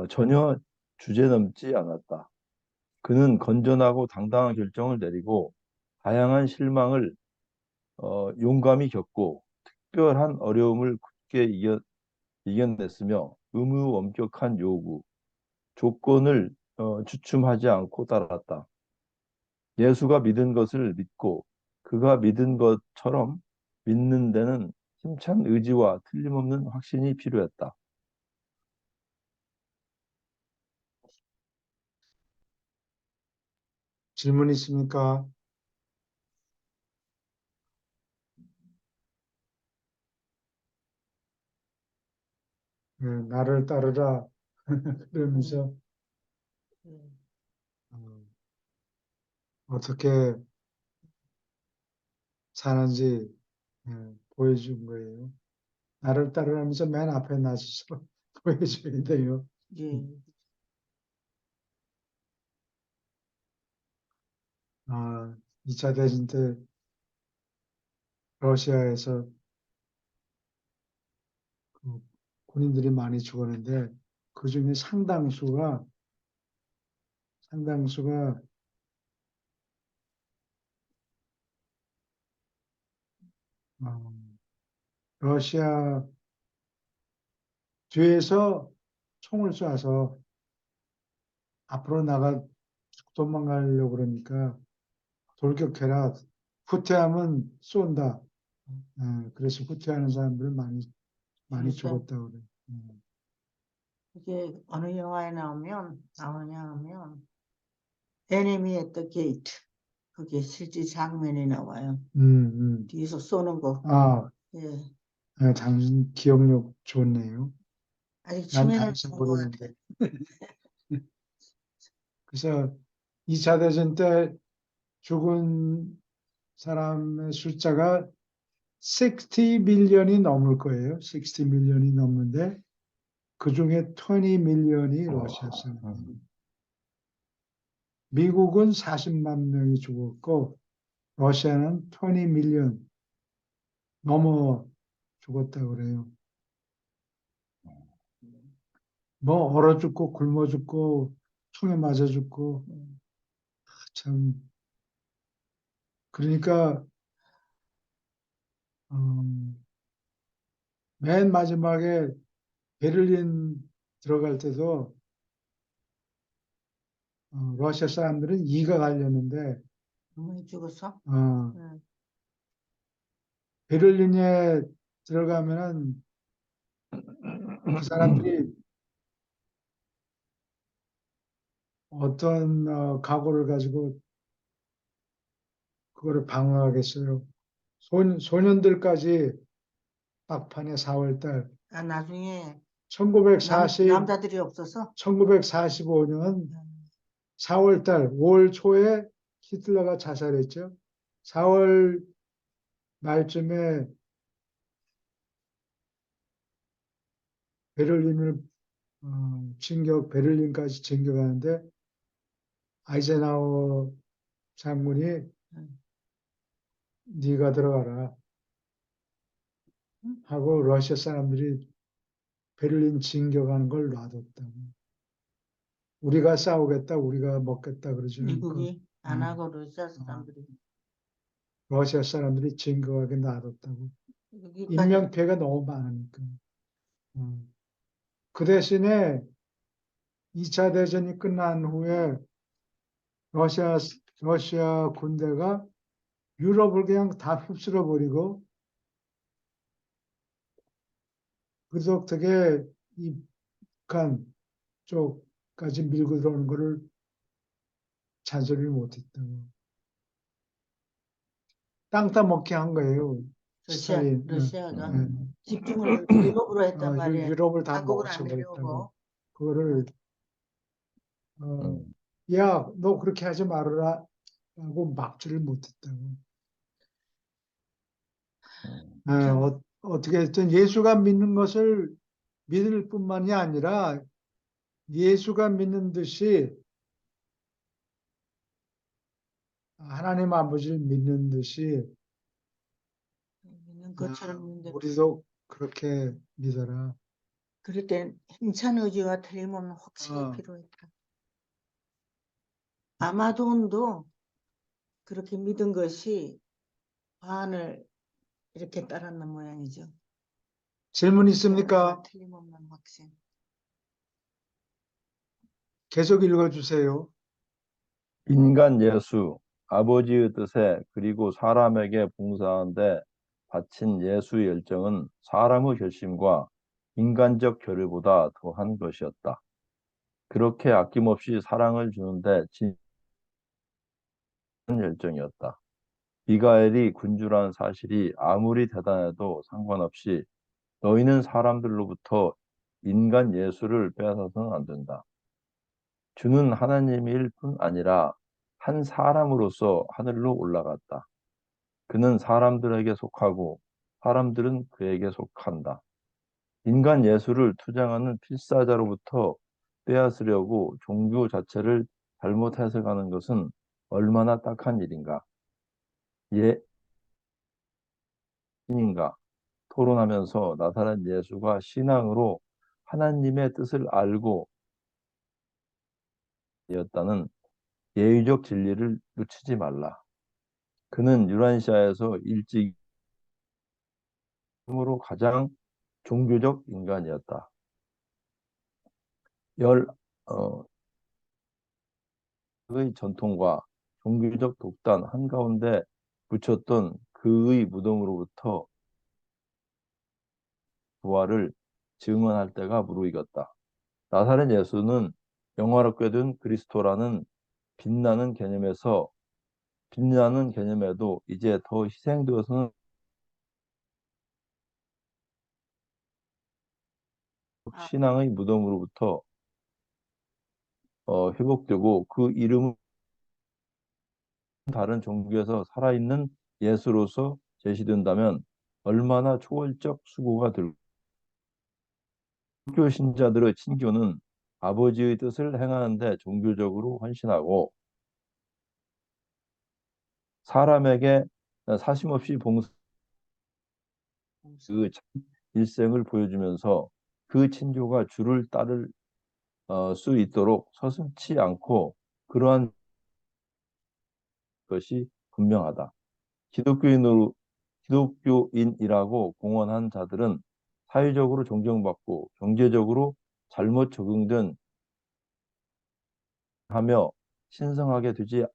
전혀 주제넘지 않았다. 그는 건전하고 당당한 결정을 내리고 다양한 실망을 용감히 겪고 특별한 어려움을 굳게 이겨냈으며 의무엄격한 요구, 조건을 주춤하지 않고 따랐다. 예수가 믿은 것을 믿고 그가 믿은 것처럼 믿는 데는 힘찬 의지와 틀림없는 확신이 필요했다. 질문 있습니까? 예, 나를 따르라. 그러면서 음. 어, 어떻게 사는지 보여준 거예요. 나를 따르라면서 맨 앞에 나서서 보여줘야 돼요. 예. 2차 대전 때 러시아에서 그 군인들이 많이 죽었는데 그 중에 상당수가 어, 러시아 뒤에서 총을 쏴서 앞으로 도망가려고 그러니까 돌격해라. 후퇴하면 쏜다. 그래서 후퇴하는 사람들은 많이 그러니까 죽었다고 그래요. 이게 어느 영화에 나오냐 하면 Enemy at the Gate. 그게 실제 장면이 나와요. 뒤에서 쏘는 거. 예. 당신 기억력 좋네요. 아직 난 처음에는 다시 본것 같아요. 모르는데. 그래서 2차 대전 때 죽은 사람의 숫자가 60 밀리언이 넘을 거예요. 60 밀리언이 넘는데 그 중에 20 밀리언이 러시아 사람이에요. 미국은 40만 명이 죽었고 러시아는 20 밀리언 넘어 죽었다고 그래요. 뭐 얼어 죽고 굶어 죽고 총에 맞아 죽고 참 그러니까 맨 마지막에 베를린 들어갈 때도 러시아 사람들은 이가 갈렸는데 어머니 죽었어? 응. 베를린에 들어가면은 그 사람들이 어떤 각오를 가지고 그거를 방어하겠어요. 소년들까지 막판에 4월달 나중에 1940 남자들이 없어서 1945년 4월달 5월 초에 히틀러가 자살했죠. 4월 말쯤에 베를린을 베를린까지 진격하는데 아이젠하워 장군이 네가 들어가라 하고 러시아 사람들이 베를린 진격하는 걸 놔뒀다고. 우리가 싸우겠다, 우리가 먹겠다 그러지 않고 미국이 안 하고 러시아 사람들이 러시아 사람들이 진격하게 놔뒀다고. 여기까지 인명피해가 너무 많으니까. 그 대신에 2차 대전이 끝난 후에 러시아 군대가 유럽을 그냥 다 휩쓸어 버리고 그래서 어떻게 이 북한 쪽까지 밀고 들어오는 거를 잔소리를 못했다고. 땅 따먹게 한 거예요. 스탈린. 러시아가 예. 집중을 유럽으로 했단 말이에요. 유럽을 다 한국은 안 먹어쳐버렸다고. 밀려오고. 그거를 야, 너 그렇게 하지 말아라 하고 막지를 못했다고. 어떻게 했든 예수가 믿는 것을 믿을 뿐만이 아니라 예수가 믿는 듯이 하나님 아버지를 믿는 듯이 믿는 것처럼 믿는데 우리도 그렇게 믿어라. 그럴 땐 힘찬 의지와 틀림없는 확신이 어. 필요했다. 아마돈도 그렇게 믿은 것이 바알을 이렇게 따랐는 모양이죠. 질문 힘찬 있습니까? 의지와 틀림없는 확신. 계속 읽어주세요. 인간 예수, 아버지의 뜻에 그리고 사람에게 봉사하는데 바친 예수의 열정은 사람의 결심과 인간적 교류보다 더한 것이었다. 그렇게 아낌없이 사랑을 주는데 진한 열정이었다. 미가엘이 군주라는 사실이 아무리 대단해도 상관없이 너희는 사람들로부터 인간 예수를 빼앗아서는 안 된다. 주는 하나님일 뿐 아니라 한 사람으로서 하늘로 올라갔다. 그는 사람들에게 속하고 사람들은 그에게 속한다. 인간 예수를 투쟁하는 필사자로부터 빼앗으려고 종교 자체를 잘못 해석하는 것은 얼마나 딱한 일인가. 신인가 토론하면서 나타난 예수가 신앙으로 하나님의 뜻을 알고 되었다는 예의적 진리를 놓치지 말라. 그는 유란시아에서 일찍 으로 가장 종교적 인간이었다. 열 의 전통과 종교적 독단 한가운데 묻혔던 그의 무덤으로부터 부활을 증언할 때가 무르익었다. 나사렛 예수는 영화롭게 된 그리스도라는 빛나는 개념에서 빛나는 개념에도 이제 더 희생되어서는 신앙의 무덤으로부터 회복되고 그 이름은 다른 종교에서 살아있는 예수로서 제시된다면 얼마나 초월적 수고가 들고 기독교 신자들의 친교는 아버지의 뜻을 행하는데 종교적으로 헌신하고 사람에게 사심없이 봉사 그 일생을 보여주면서 그 친교가 주를 따를 수 있도록 서슴지 않고 그러한 것이 분명하다. 기독교인이라고 공언한 자들은 사회적으로 존경받고 경제적으로 잘못 적응된 하며 신성하게 되지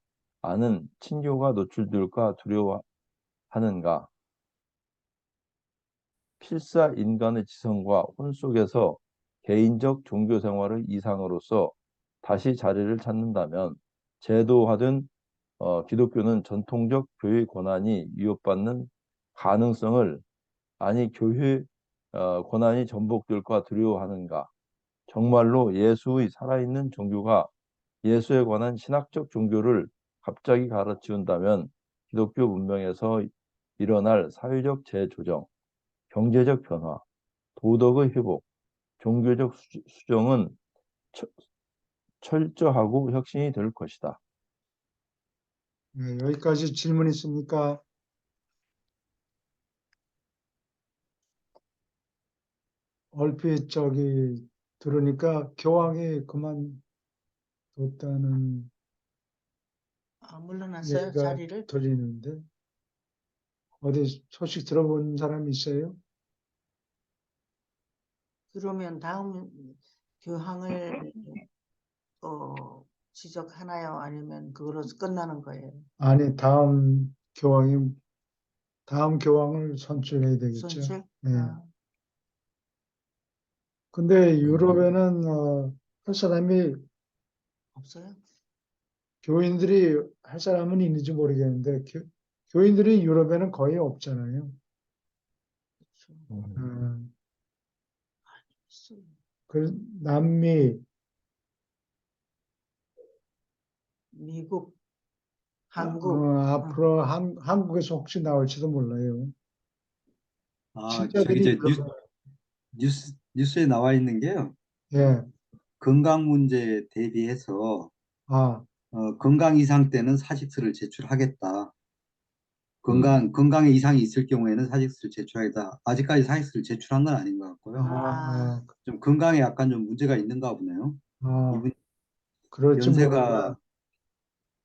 않은 친교가 노출될까 두려워하는가. 필사 인간의 지성과 혼 속에서 개인적 종교 생활의 이상으로서 다시 자리를 찾는다면 제도화된 기독교는 전통적 교회 권한이 위협받는 가능성을 아니 교회 권한이 전복될까 두려워하는가? 정말로 예수의 살아있는 종교가 예수에 관한 신학적 종교를 갑자기 갈아치운다면 기독교 문명에서 일어날 사회적 재조정, 경제적 변화, 도덕의 회복, 종교적 수정은 철저하고 혁신이 될 것이다. 네, 여기까지 질문 있습니까? 얼핏 들으니까 교황이 그만뒀다는 물러났어요, 얘기가 자리를. 들리는데 어디 소식 들어본 사람이 있어요? 그러면 다음 교황을 지적하나요? 아니면 그걸로서 끝나는 거예요? 아니, 다음 교황을 선출해야 되겠죠. 선출? 네. 아, 근데 유럽에는 할 사람이 없어요? 교인들이 할 사람은 있는지 모르겠는데 교인들이 유럽에는 거의 없잖아요. 그렇죠. 있어요. 남미, 미국, 한국. 앞으로 한국에서 혹시 나올지도 몰라요. 저기 신자들이 이제 뉴스에 나와 있는 게요. 예, 건강 문제 대비해서 아, 건강 이상 때는 사직서를 제출하겠다. 음. 건강에 이상이 있을 경우에는 사직서를 제출하겠다. 아직까지 사직서를 제출한 건 아닌 것 같고요. 아, 좀 건강에 약간 좀 문제가 있는가 보네요. 아, 이분 그럴지 몰라. 연세가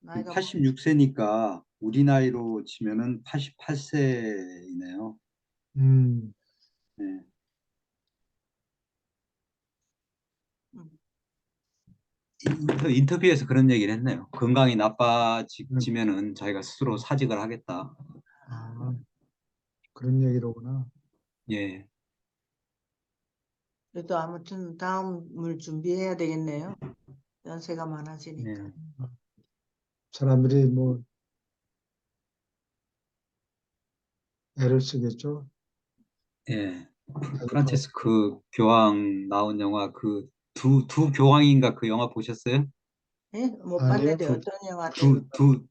나이가 86세니까 우리 나이로 치면은 88세이네요. 음, 네. 음, 인터뷰에서 그런 얘기를 했네요. 건강이 음, 나빠지면은 자기가 스스로 사직을 하겠다. 아, 그런 얘기로구나. 예, 그래도 아무튼 다음을 준비해야 되겠네요. 연세가 많아지니까. 예, 사람들이 뭐 애를 쓰겠죠. 예. 자기가 프란체스크 교황 나온 영화 그 두 교황인가 그 영화 보셨어요? 예? 못 아니요, 봤는데 어떤 영화 두, 때문에. 두,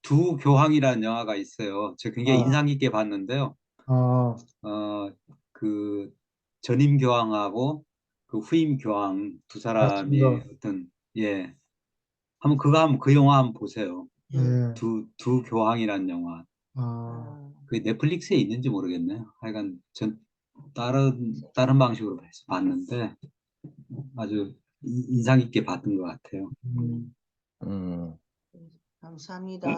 두 교황이라는 영화가 있어요. 저 굉장히 아, 인상 깊게 봤는데요. 아, 어, 그 전임 교황하고 그 후임 교황 두 같은 사람이 거, 어떤 예 한번 그 영화 한번 보세요. 예. 예, 두 교황이라는 영화. 아, 아, 그 넷플릭스에 있는지 모르겠네요. 하여간 전 다른 방식으로 해서 봤는데 아주 인상 깊게 봤던 것 같아요. 음, 음. 감사합니다.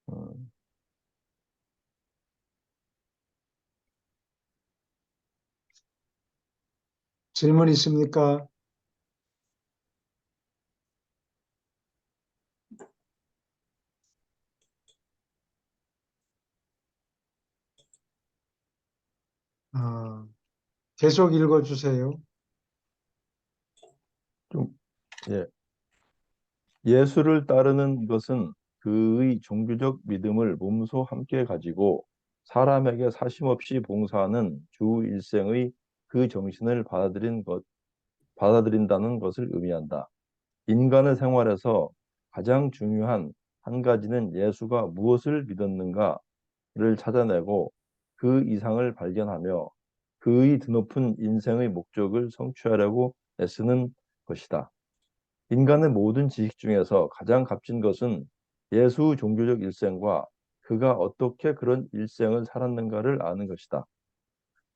음. 질문 있습니까? 아, 계속 읽어주세요. 좀, 예. 예수를 따르는 것은 그의 종교적 믿음을 몸소 함께 가지고 사람에게 사심없이 봉사하는 주 일생의 그 정신을 받아들인다는 것을 의미한다. 인간의 생활에서 가장 중요한 한 가지는 예수가 무엇을 믿었는가를 찾아내고 그 이상을 발견하며 그의 드높은 인생의 목적을 성취하려고 애쓰는 것이다. 인간의 모든 지식 중에서 가장 값진 것은 예수 종교적 일생과 그가 어떻게 그런 일생을 살았는가를 아는 것이다.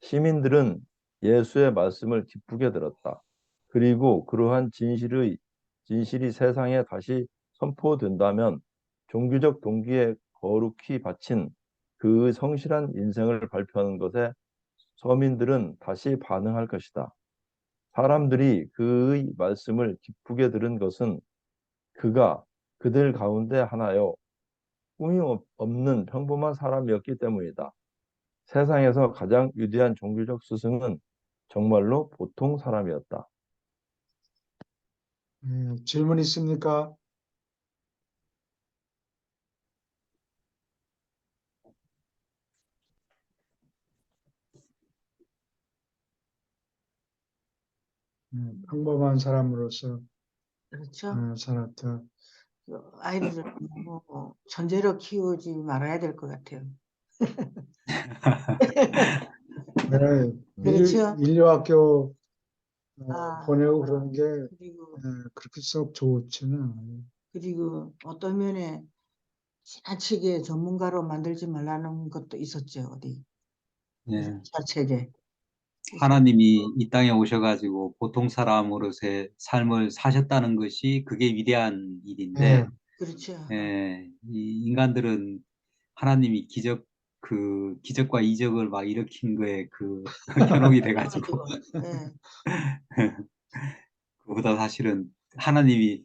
시민들은 예수의 말씀을 기쁘게 들었다. 그리고 그러한 진실이 세상에 다시 선포된다면 종교적 동기에 거룩히 바친 그 성실한 인생을 발표하는 것에 서민들은 다시 반응할 것이다. 사람들이 그의 말씀을 기쁘게 들은 것은 그가 그들 가운데 하나요. 없는 평범한 사람이었기 때문이다. 세상에서 가장 위대한 종교적 스승은 정말로 보통 사람이었다. 질문 있습니까? 평범한 사람으로서 그렇죠. 살았다. 그 아이들을 뭐 천재로 키우지 말아야 될 것 같아요. 네, 그렇죠. 인류학교 아, 보내고 그러는 게 그리고 그렇게 썩 좋지는 않아요. 그리고 어떤 면에 지나치게 전문가로 만들지 말라는 것도 있었죠. 어디 예. 자책에. 그래서 하나님이 이 땅에 오셔가지고 보통 사람으로서의 삶을 사셨다는 것이 그게 위대한 예, 일인데, 그렇죠. 이 인간들은 하나님이 기적과 이적을 막 일으킨 거에 현혹이 돼가지고, 그래가지고 예, 그보다 사실은 하나님이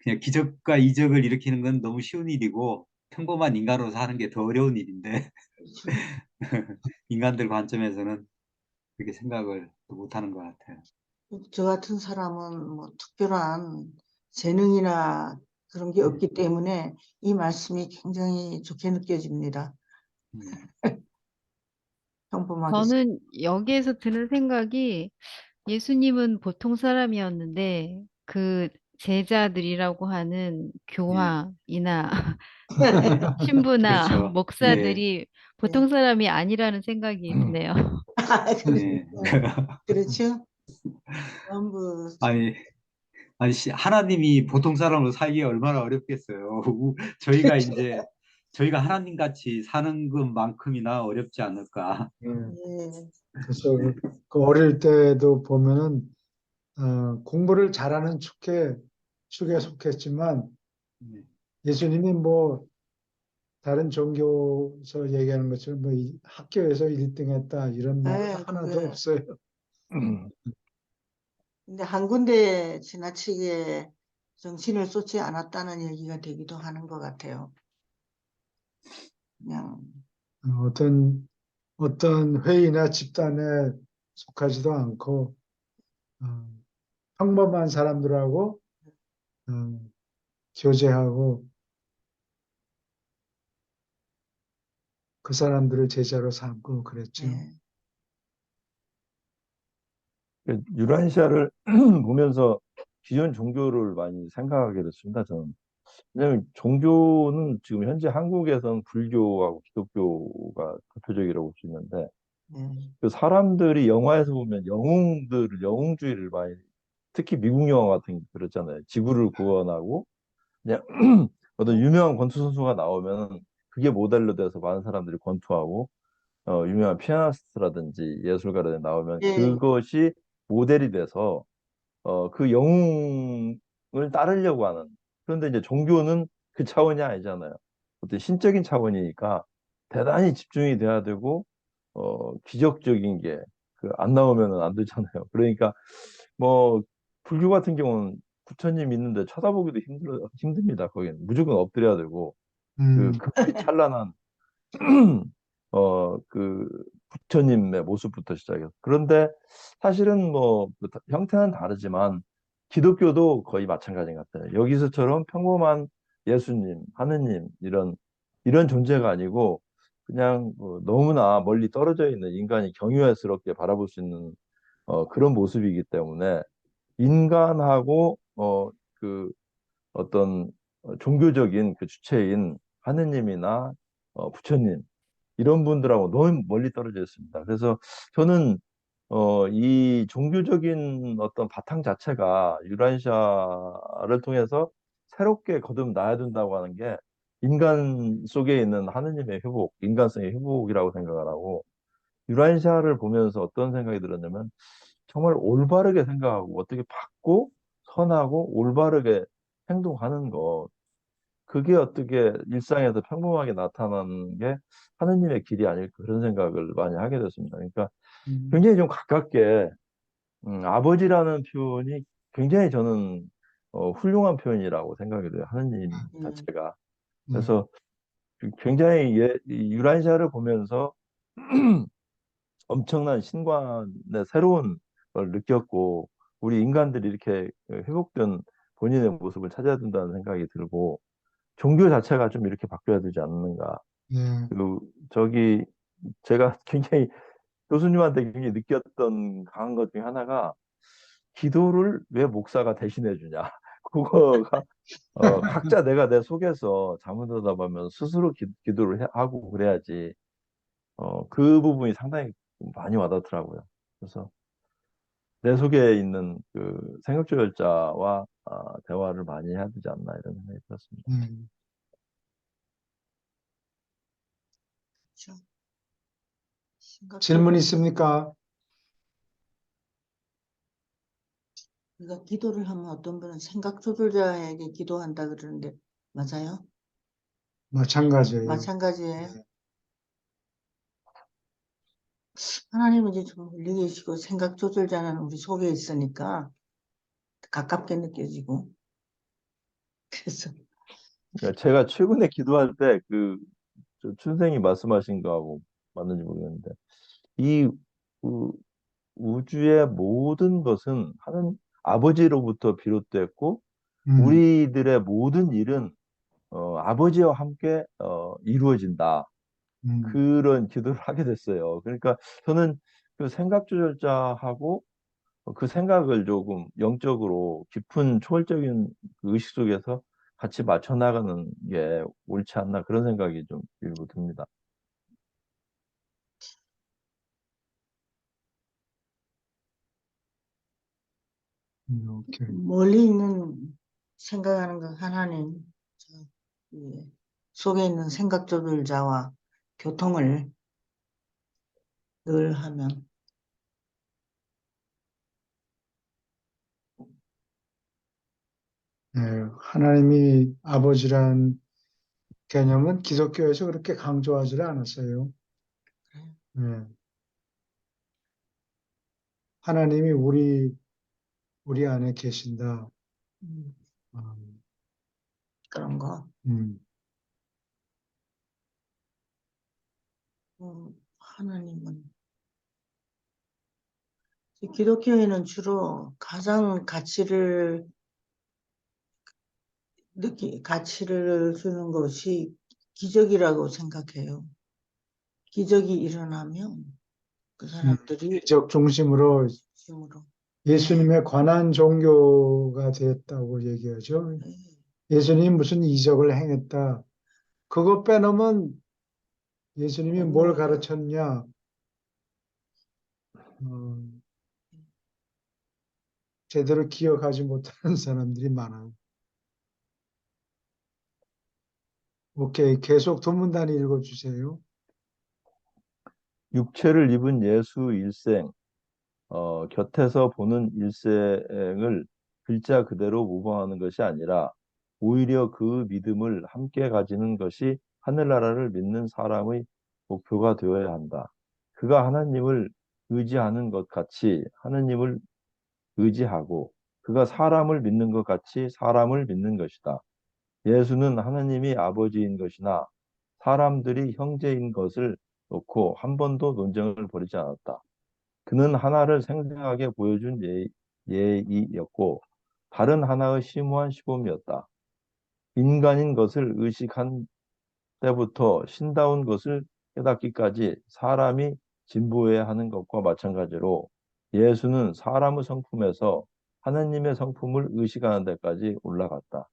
그냥 기적과 이적을 일으키는 건 너무 쉬운 일이고, 평범한 인간으로서 하는 게 더 어려운 일인데, 그렇죠. 인간들 관점에서는 그렇게 생각을 못 하는 것 같아요. 저 같은 사람은 뭐 특별한 재능이나 그런 게 없기 때문에 이 말씀이 굉장히 좋게 느껴집니다. 음, 평범하게. 저는 여기에서 드는 생각이 예수님은 보통 사람이었는데 그 제자들이라고 하는 예, 교황이나 신부나 그렇죠. 예, 목사들이 예. 보통 사람이 아니라는 생각이 드네요. 아, 예. 그렇죠. 그렇죠. 전부 아니, 아니, 하나님이 보통 사람으로 살기 얼마나 어렵겠어요. 저희가 하나님 같이 사는 것만큼이나 어렵지 않을까. 예. 예. 그래서 그 어릴 때도 보면은 공부를 잘하는 축에 속했지만 네. 예수님이 뭐 다른 종교에서 얘기하는 것처럼 뭐 학교에서 1등 했다 이런 말 예, 하나도 그게. 없어요. 근데 한 군데 지나치게 정신을 쏟지 않았다는 얘기가 되기도 하는 것 같아요. 그냥, 어떤 회의나 집단에 속하지도 않고 어, 평범한 사람들하고 어, 교제하고 그 사람들을 제자로 삼고 그랬죠. 예. 그 유라시아를 보면서 기존 종교를 많이 생각하게 됐습니다. 저는. 왜냐하면 종교는 지금 현재 한국에서는 불교하고 기독교가 대표적이라고 볼 수 있는데 예. 그 사람들이 영화에서 보면 영웅주의를 많이 특히 미국 영화 같은 게 그렇잖아요. 지구를 구원하고 그냥 어떤 유명한 권투 선수가 나오면 그게 모델로 돼서 많은 사람들이 권투하고 유명한 피아니스트라든지 예술가라든지 나오면 예. 그것이 모델이 돼서 그 영웅을 따르려고 하는. 그런데 이제 종교는 그 차원이 아니잖아요. 어떤 신적인 차원이니까 대단히 집중이 돼야 되고, 기적적인 게, 안 나오면은 안 되잖아요. 그러니까, 뭐, 불교 같은 경우는 부처님 있는데 쳐다보기도 힘듭니다. 거기는. 무조건 엎드려야 되고, 음, 극히 찬란한 그 부처님의 모습부터 시작해서. 그런데 사실은 뭐 형태는 다르지만 기독교도 거의 마찬가지인 것 같아요. 여기서처럼 평범한 예수님, 하느님 이런 존재가 아니고 그냥 너무나 멀리 떨어져 있는 인간이 경외스럽게 바라볼 수 있는 그런 모습이기 때문에 인간하고 그 어떤 종교적인 그 주체인 하느님이나 부처님 이런 분들하고 너무 멀리 떨어져 있습니다. 그래서 저는 이 종교적인 어떤 바탕 자체가 유라시아를 통해서 새롭게 거듭나야 된다고 하는 게 인간 속에 있는 하느님의 회복, 인간성의 회복이라고 생각을 하고 유라시아를 보면서 어떤 생각이 들었냐면 정말 올바르게 생각하고 어떻게 받고 선하고 올바르게 행동하는 것 그게 어떻게 일상에서 평범하게 나타나는 게 하느님의 길이 아닐까 그런 생각을 많이 하게 됐습니다. 그러니까 음, 굉장히 좀 가깝게 아버지라는 표현이 굉장히 저는 훌륭한 표현이라고 생각이 돼요. 하느님 예. 자체가. 네, 그래서 굉장히 이 유란시아를 보면서 엄청난 신관의 새로운 걸 느꼈고 우리 인간들이 이렇게 회복된 본인의 모습을 찾아야 된다는 생각이 들고 종교 자체가 좀 이렇게 바뀌어야 되지 않는가. 네, 그리고 저기 제가 굉장히 교수님한테 굉장히 느꼈던 강한 것 중에 하나가 기도를 왜 목사가 대신해 주냐. 그거가 각자 내가 내 속에서 잘못하다 보면 스스로 기도를 하고 그래야지. 그 부분이 상당히 많이 와닿더라고요. 그래서 내 속에 있는 그 생각조절자와 대화를 많이 해야 되지 않나 이런 생각이 들었습니다. 네. 그렇죠. 질문 생각조절. 있습니까? 우리가 기도를 하면 어떤 분은 생각조절자에게 기도한다 그러는데, 맞아요? 마찬가지예요. 마찬가지예요. 네. 하나님은 이제 좀 멀리 계시고 생각조절자는 우리 속에 있으니까 가깝게 느껴지고. 그래서, 그러니까 제가 최근에 기도할 때 춘생이 말씀하신 거하고 맞는지 모르겠는데 이 우- 우주의 모든 것은 하는 아버지로부터 비롯됐고 음, 우리들의 모든 일은 아버지와 함께 이루어진다. 음, 그런 기도를 하게 됐어요. 그러니까 저는 그 생각 조절자하고 그 생각을 조금 영적으로 깊은 초월적인 그 의식 속에서 같이 맞춰 나가는 게 옳지 않나 그런 생각이 좀 일부 듭니다. 오케이. 멀리 있는 생각하는 그 하나님, 이 속에 있는 생각조절자와 교통을 늘 하면 네, 하나님이 아버지란 개념은 기독교에서 그렇게 강조하지를 않았어요. 네, 하나님이 우리 안에 계신다. 음, 음, 그런 거. 음, 하나님은 기독교에는 주로 가장 가치를 주는 것이 기적이라고 생각해요. 기적이 일어나면 그 사람들이 기적 중심으로 힘으로 예수님에 관한 종교가 됐다고 얘기하죠. 네. 예수님이 무슨 이적을 행했다. 그거 빼놓으면 예수님이 뭘 없는 거예요. 가르쳤냐? 어, 제대로 기억하지 못하는 사람들이 많아요. 오케이. 계속 두 문단 읽어주세요. 육체를 입은 예수 일생, 곁에서 보는 일생을 글자 그대로 모방하는 것이 아니라 오히려 그 믿음을 함께 가지는 것이 하늘나라를 믿는 사람의 목표가 되어야 한다. 그가 하나님을 의지하는 것 같이 하나님을 의지하고 그가 사람을 믿는 것 같이 사람을 믿는 것이다. 예수는 하나님이 아버지인 것이나 사람들이 형제인 것을 놓고 한 번도 논쟁을 벌이지 않았다. 그는 하나를 생생하게 보여준 예이였고 다른 하나의 심오한 시범이었다. 인간인 것을 의식한 때부터 신다운 것을 깨닫기까지 사람이 진보해야 하는 것과 마찬가지로 예수는 사람의 성품에서 하나님의 성품을 의식하는 데까지 올라갔다.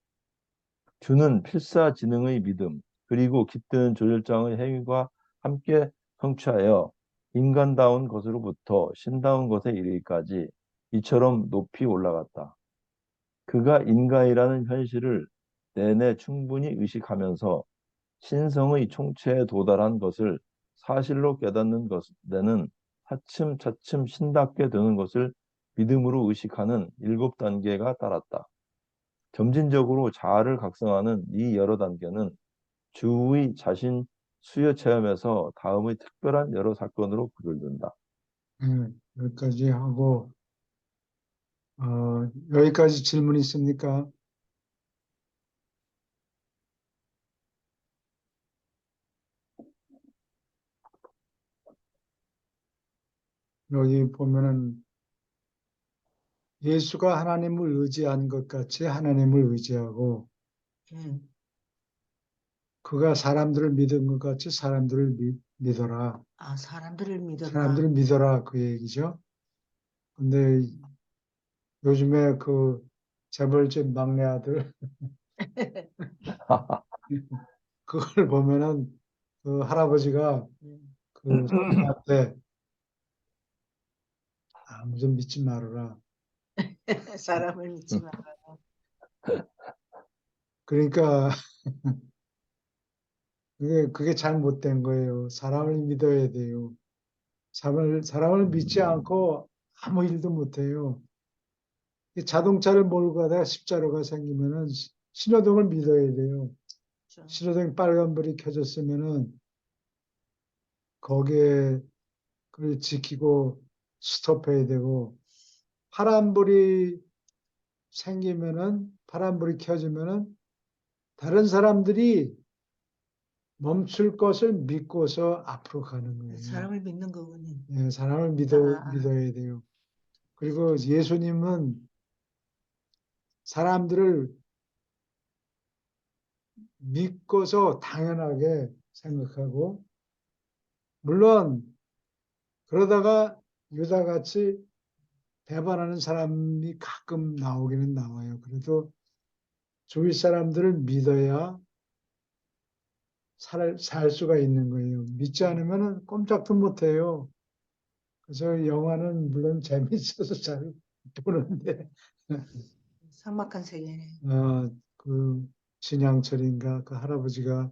주는 필사지능의 믿음 그리고 깃드는 조절장의 행위가 함께 성취하여 인간다운 것으로부터 신다운 것에 이르기까지 이처럼 높이 올라갔다. 그가 인간이라는 현실을 내내 충분히 의식하면서 신성의 총체에 도달한 것을 사실로 깨닫는 데는 차츰차츰 신답게 되는 것을 믿음으로 의식하는 7단계가 따랐다. 점진적으로 자아를 각성하는 이 여러 단계는 주의 자신 수요 체험에서 다음의 특별한 여러 사건으로 구별된다. 여기까지 하고, 여기까지 질문 있습니까? 여기 보면은 예수가 하나님을 의지한 것 같이 하나님을 의지하고 음, 그가 사람들을 믿은 것 같이 사람들을 믿어라. 사람들을 믿어라. 사람들을 믿어라 그 얘기죠. 근데 요즘에 그 재벌집 막내 아들 그걸 보면은 그 할아버지가 그 손자한테 아무도 믿지 말아라. 사람을 믿지 마라. 그러니까 그게 잘못된 거예요. 사람을 믿어야 돼요. 사람을 믿지 않고 아무 일도 못 해요. 이 자동차를 몰고 가다가 십자로가 생기면은 신호등을 믿어야 돼요. 그렇죠. 신호등 빨간불이 켜졌으면은 거기에 그걸 지키고 스톱해야 되고 파란불이 파란불이 켜지면은 다른 사람들이 멈출 것을 믿고서 앞으로 가는 거예요. 사람을 믿는 거군요. 예, 사람을 아. 믿어야 돼요. 그리고 예수님은 사람들을 믿고서 당연하게 생각하고, 물론 그러다가 유다같이 배반하는 사람이 가끔 나오기는 나와요. 그래도 주위 사람들을 믿어야 살 수가 있는 거예요. 믿지 않으면 꼼짝도 못 해요. 그래서 영화는 물론 재밌어서 잘 보는데 삭막한 세계네. 그 진양철인가 그 할아버지가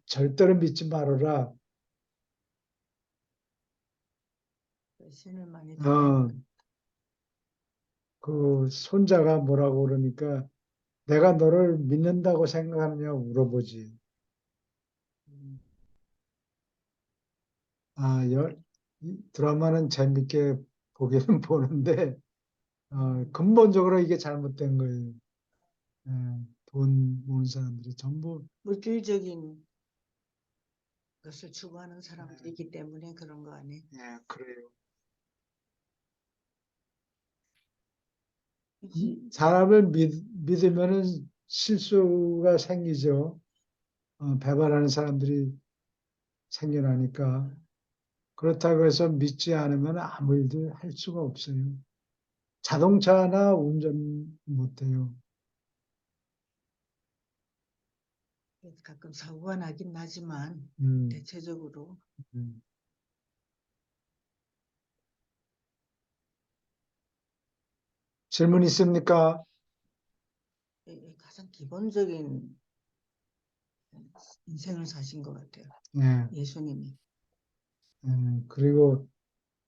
절대로 믿지 말아라. 신을 많이 어, 닮았네. 그 손자가 뭐라고 그러니까 내가 너를 믿는다고 생각하느냐고 물어보지. 이 드라마는 재밌게 보기는 보는데 근본적으로 이게 잘못된 거예요. 예, 돈 모은 사람들이 전부 물질적인 것을 추구하는 사람들이기 때문에 그런 거 아니에요? 그래요. 그치? 사람을 믿으면은 실수가 생기죠. 배반하는 사람들이 생겨나니까. 그렇다고 해서 믿지 않으면 아무 일도 할 수가 없어요. 자동차나 운전 못해요. 가끔 사고가 나긴 나지만 음, 대체적으로 음. 질문 있습니까? 가장 기본적인 인생을 사신 것 같아요. 네. 예수님이. 그리고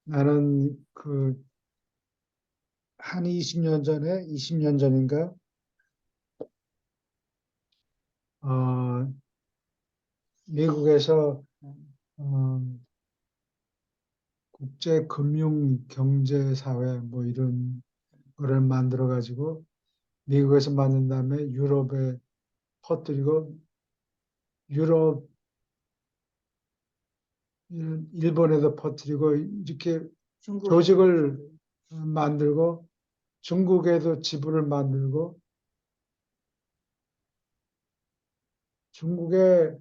나는 한 20년 전에, 20년 전인가, 어, 미국에서 어, 국제금융경제사회 뭐 이런 거를 만들어 가지고 미국에서 만든 다음에 유럽에 퍼뜨리고 유럽, 일본에도 퍼뜨리고 이렇게 중국에 조직을 만들고 중국에도 지부를 만들고 중국에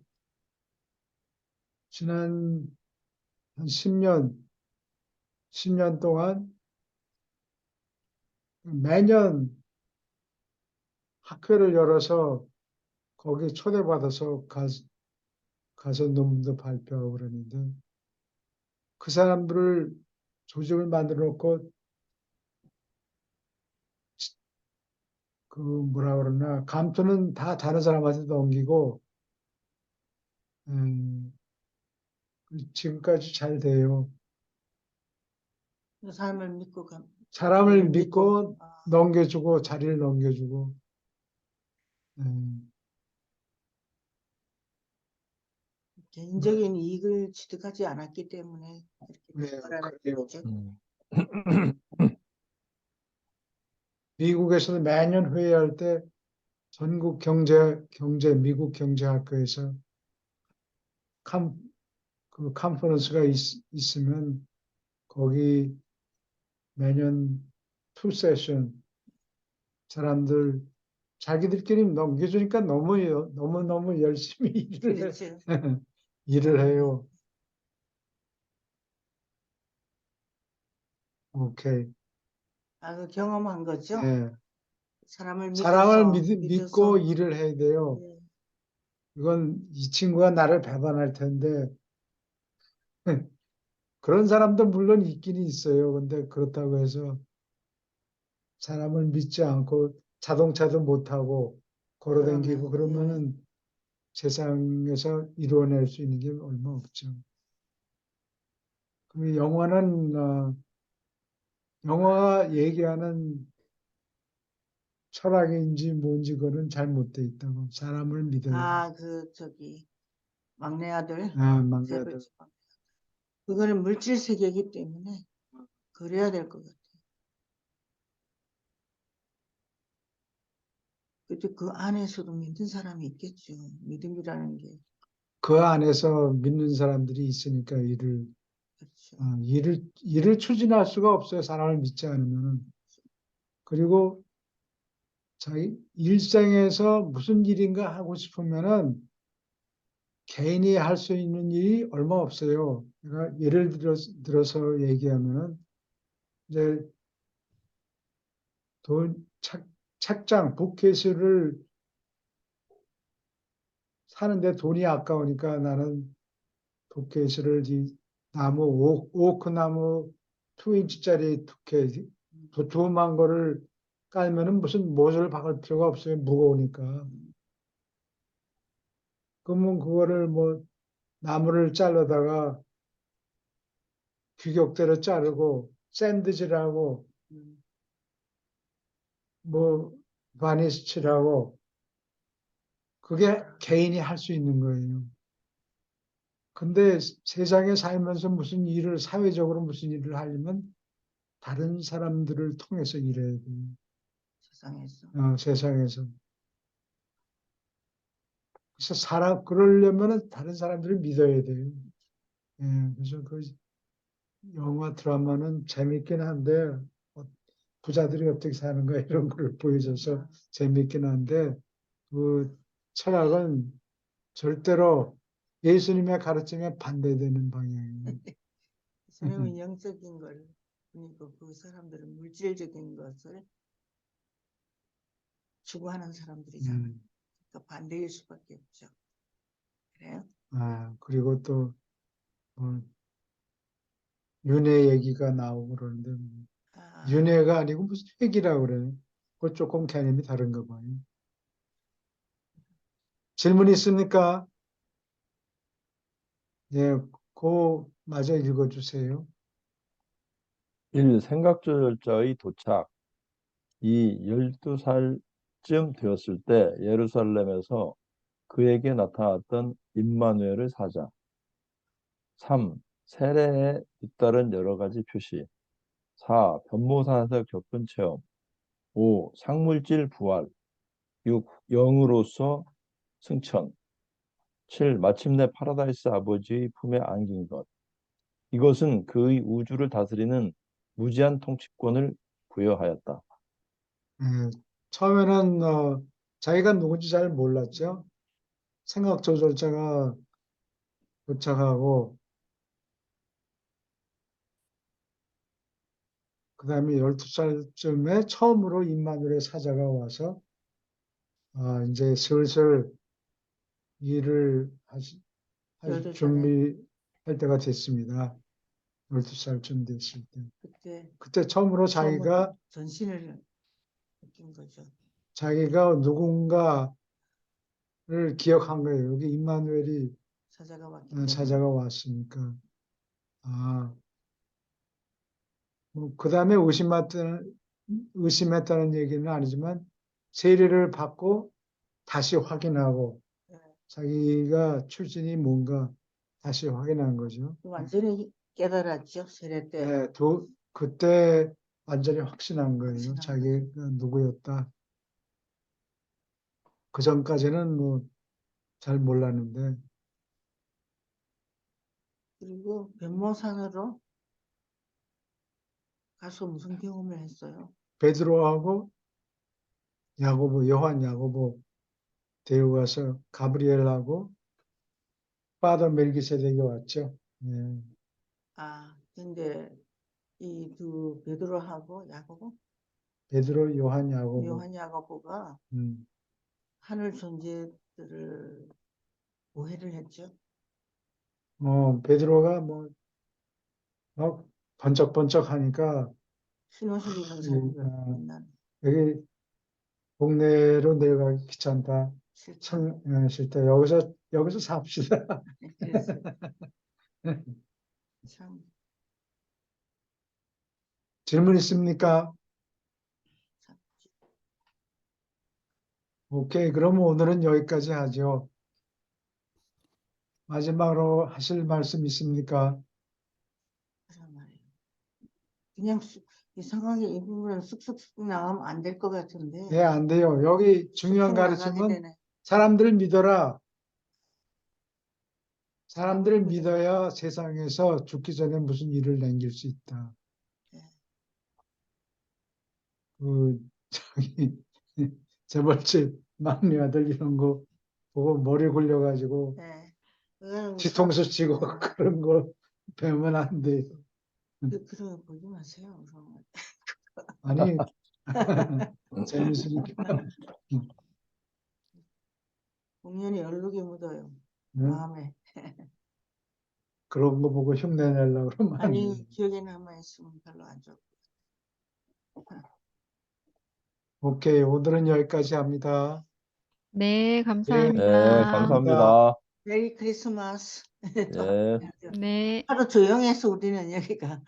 지난 한 10년 동안 매년 학회를 열어서 거기 초대받아서 가서 논문도 발표하고 그러는데 그 사람들을 조직을 만들어 놓고 그 뭐라 그러나 감투는 다 다른 사람한테 넘기고 음, 지금까지 잘 돼요. 그 사람을 믿고 사람을 일을 믿고 아, 넘겨주고 자리를 넘겨주고 음, 개인적인 이익을 취득하지 않았기 때문에 이렇게 네, 말하는 그래요. 거죠. 음. 미국에서도 매년 회의할 때 전국 미국 경제학교에서 캄, 그 컨퍼런스가 있으면 거기 매년 투 세션 사람들 자기들끼리 넘겨주니까 너무 열심히 그렇죠. 일을 해요. 오케이. 그 경험한 거죠. 예. 사람을 사람을 믿고 믿어서 일을 해야 돼요. 예. 이건 이 친구가 나를 배반할 텐데 그런 사람도 물론 있긴 있어요. 근데 그렇다고 해서 사람을 믿지 않고 자동차도 못 타고 걸어다니고 그러면 예. 그러면은 세상에서 이루어낼 수 있는 게 얼마 없죠. 그 영화가 얘기하는 철학인지 뭔지 그거는 잘못돼 있다고 사람을 믿어요. 저기 막내 아들 세 막내들. 번째 막내. 그거는 물질 세계이기 때문에 그래야 될 것 같아요. 그때 그 안에서도 믿는 사람이 있겠죠. 믿음이라는 게 그 안에서 믿는 사람들이 있으니까 그렇죠. 일을 추진할 수가 없어요. 사람을 믿지 않으면. 그리고 자기 일생에서 무슨 일인가 하고 싶으면은 개인이 할 수 있는 일이 얼마 없어요. 그러니까 예를 들어서 얘기하면은 이제 책장, 붓케이스를 사는데 돈이 아까우니까 나는 붓케이스를 이 나무, 오크 나무 2인치짜리 두께, 두툼한 거를 깔면은 무슨 못을 박을 필요가 없어요. 무거우니까. 그러면 그거를 뭐 나무를 잘라다가 규격대로 자르고 샌드질하고 음. 뭐 바니스 칠하고 그게 개인이 할 수 있는 거예요. 근데 세상에 살면서 무슨 일을 사회적으로 무슨 일을 하려면 다른 사람들을 통해서 일해야 돼요. 세상에서. 세상에서. 그래서 그러려면은 다른 사람들을 믿어야 돼요. 그래서 그 영화 드라마는 재밌긴 한데 부자들이 어떻게 사는가 이런 걸 보여줘서 재밌긴 한데 그 철학은 절대로 예수님의 가르침에 반대되는 방향이에요. 예수님은 영적인 걸, 그리고 그 사람들은 물질적인 것을 추구하는 사람들이잖아요. 그러니까 반대일 수밖에 없죠. 그래요? 그리고 또 어, 윤회 얘기가 나오고 그러는데 윤회가 아니고 무슨 회기라고 그래요. 그 조금 개념이 다른가 봐요. 질문 있습니까? 예, 그 마저 읽어주세요. 1. 생각조절자의 도착. 2. 12살쯤 되었을 때 예루살렘에서 그에게 나타났던 임마누엘의 사자. 3. 세례에 잇따른 여러 가지 표시. 4. 변모산에서 겪은 체험. 5. 상물질 부활. 6. 영으로서 승천. 7. 마침내 파라다이스 아버지의 품에 안긴 것. 이것은 그의 우주를 다스리는 무제한 통치권을 부여하였다. 처음에는 자기가 누군지 잘 몰랐죠. 생각 조절자가 도착하고 그 다음에 12살쯤에 처음으로 임마누엘의 사자가 와서 이제 슬슬 일을 할 열두 준비할 때가 됐습니다. 12살쯤 됐을 때. 그때 처음으로 처음으로 전신을 느낀 거죠. 자기가 누군가를 기억한 거예요. 여기 임마누엘이 사자가 왔기 때문에. 사자가 왔으니까. 그 다음에 의심했다는 얘기는 아니지만 세례를 받고 다시 확인하고 네. 자기가 출신이 뭔가 다시 확인한 거죠. 완전히 깨달았죠. 세례 때. 네, 그때 완전히 확신한 거예요. 확신한 자기가 누구였다. 그 전까지는 뭐 잘 몰랐는데 그리고 변모산으로 가서 무슨 경험을 했어요? 베드로하고 요한 야고보 데려가서 가브리엘하고 파더 멜기세덱이 왔죠. 예. 근데 이 두 베드로하고 야고보, 베드로, 요한, 야고보. 요한 야고보가 음. 하늘 존재들을 오해를 했죠. 베드로가 번쩍번쩍 하니까 흰 옷을 입은 사람들 맨날 여기 동네로 내려가기 귀찮다. 싫다. 싫다. 여기서 삽시다. 그랬어요. 참 질문 있습니까? 참. 오케이. 그럼 오늘은 여기까지 하죠. 마지막으로 하실 말씀 있습니까? 그런 말이에요. 그냥 이상하게 이 부분은 쑥쑥쑥 나가면 안 될 것 같은데. 네, 안 돼요. 여기 중요한 쑥쑥 나가게 가르침은 되네. 사람들을 믿어라. 사람들을 사람을 믿어야 세상에서 죽기 전에 무슨 일을 남길 수 있다. 네. 저기, 재벌집 막내 아들 이런 거 보고 머리 굴려가지고 네. 그거는 뒤통수 치고 그런 거 배우면 안 돼요. 그런 거 보지 마세요. 그런 거. 아니, 재밌으니까. 공연이 얼룩이 묻어요. 네. 마음에. 그런 거 보고 흉내 내려고 그러면 안 아니, 돼요. 기억에 남아있으면 별로 안 좋고. 오케이, 오늘은 여기까지 합니다. 네, 예, 네, 감사합니다. 감사합니다. 메리 크리스마스. 예. 네. 하루 조용해서 우리는 여기가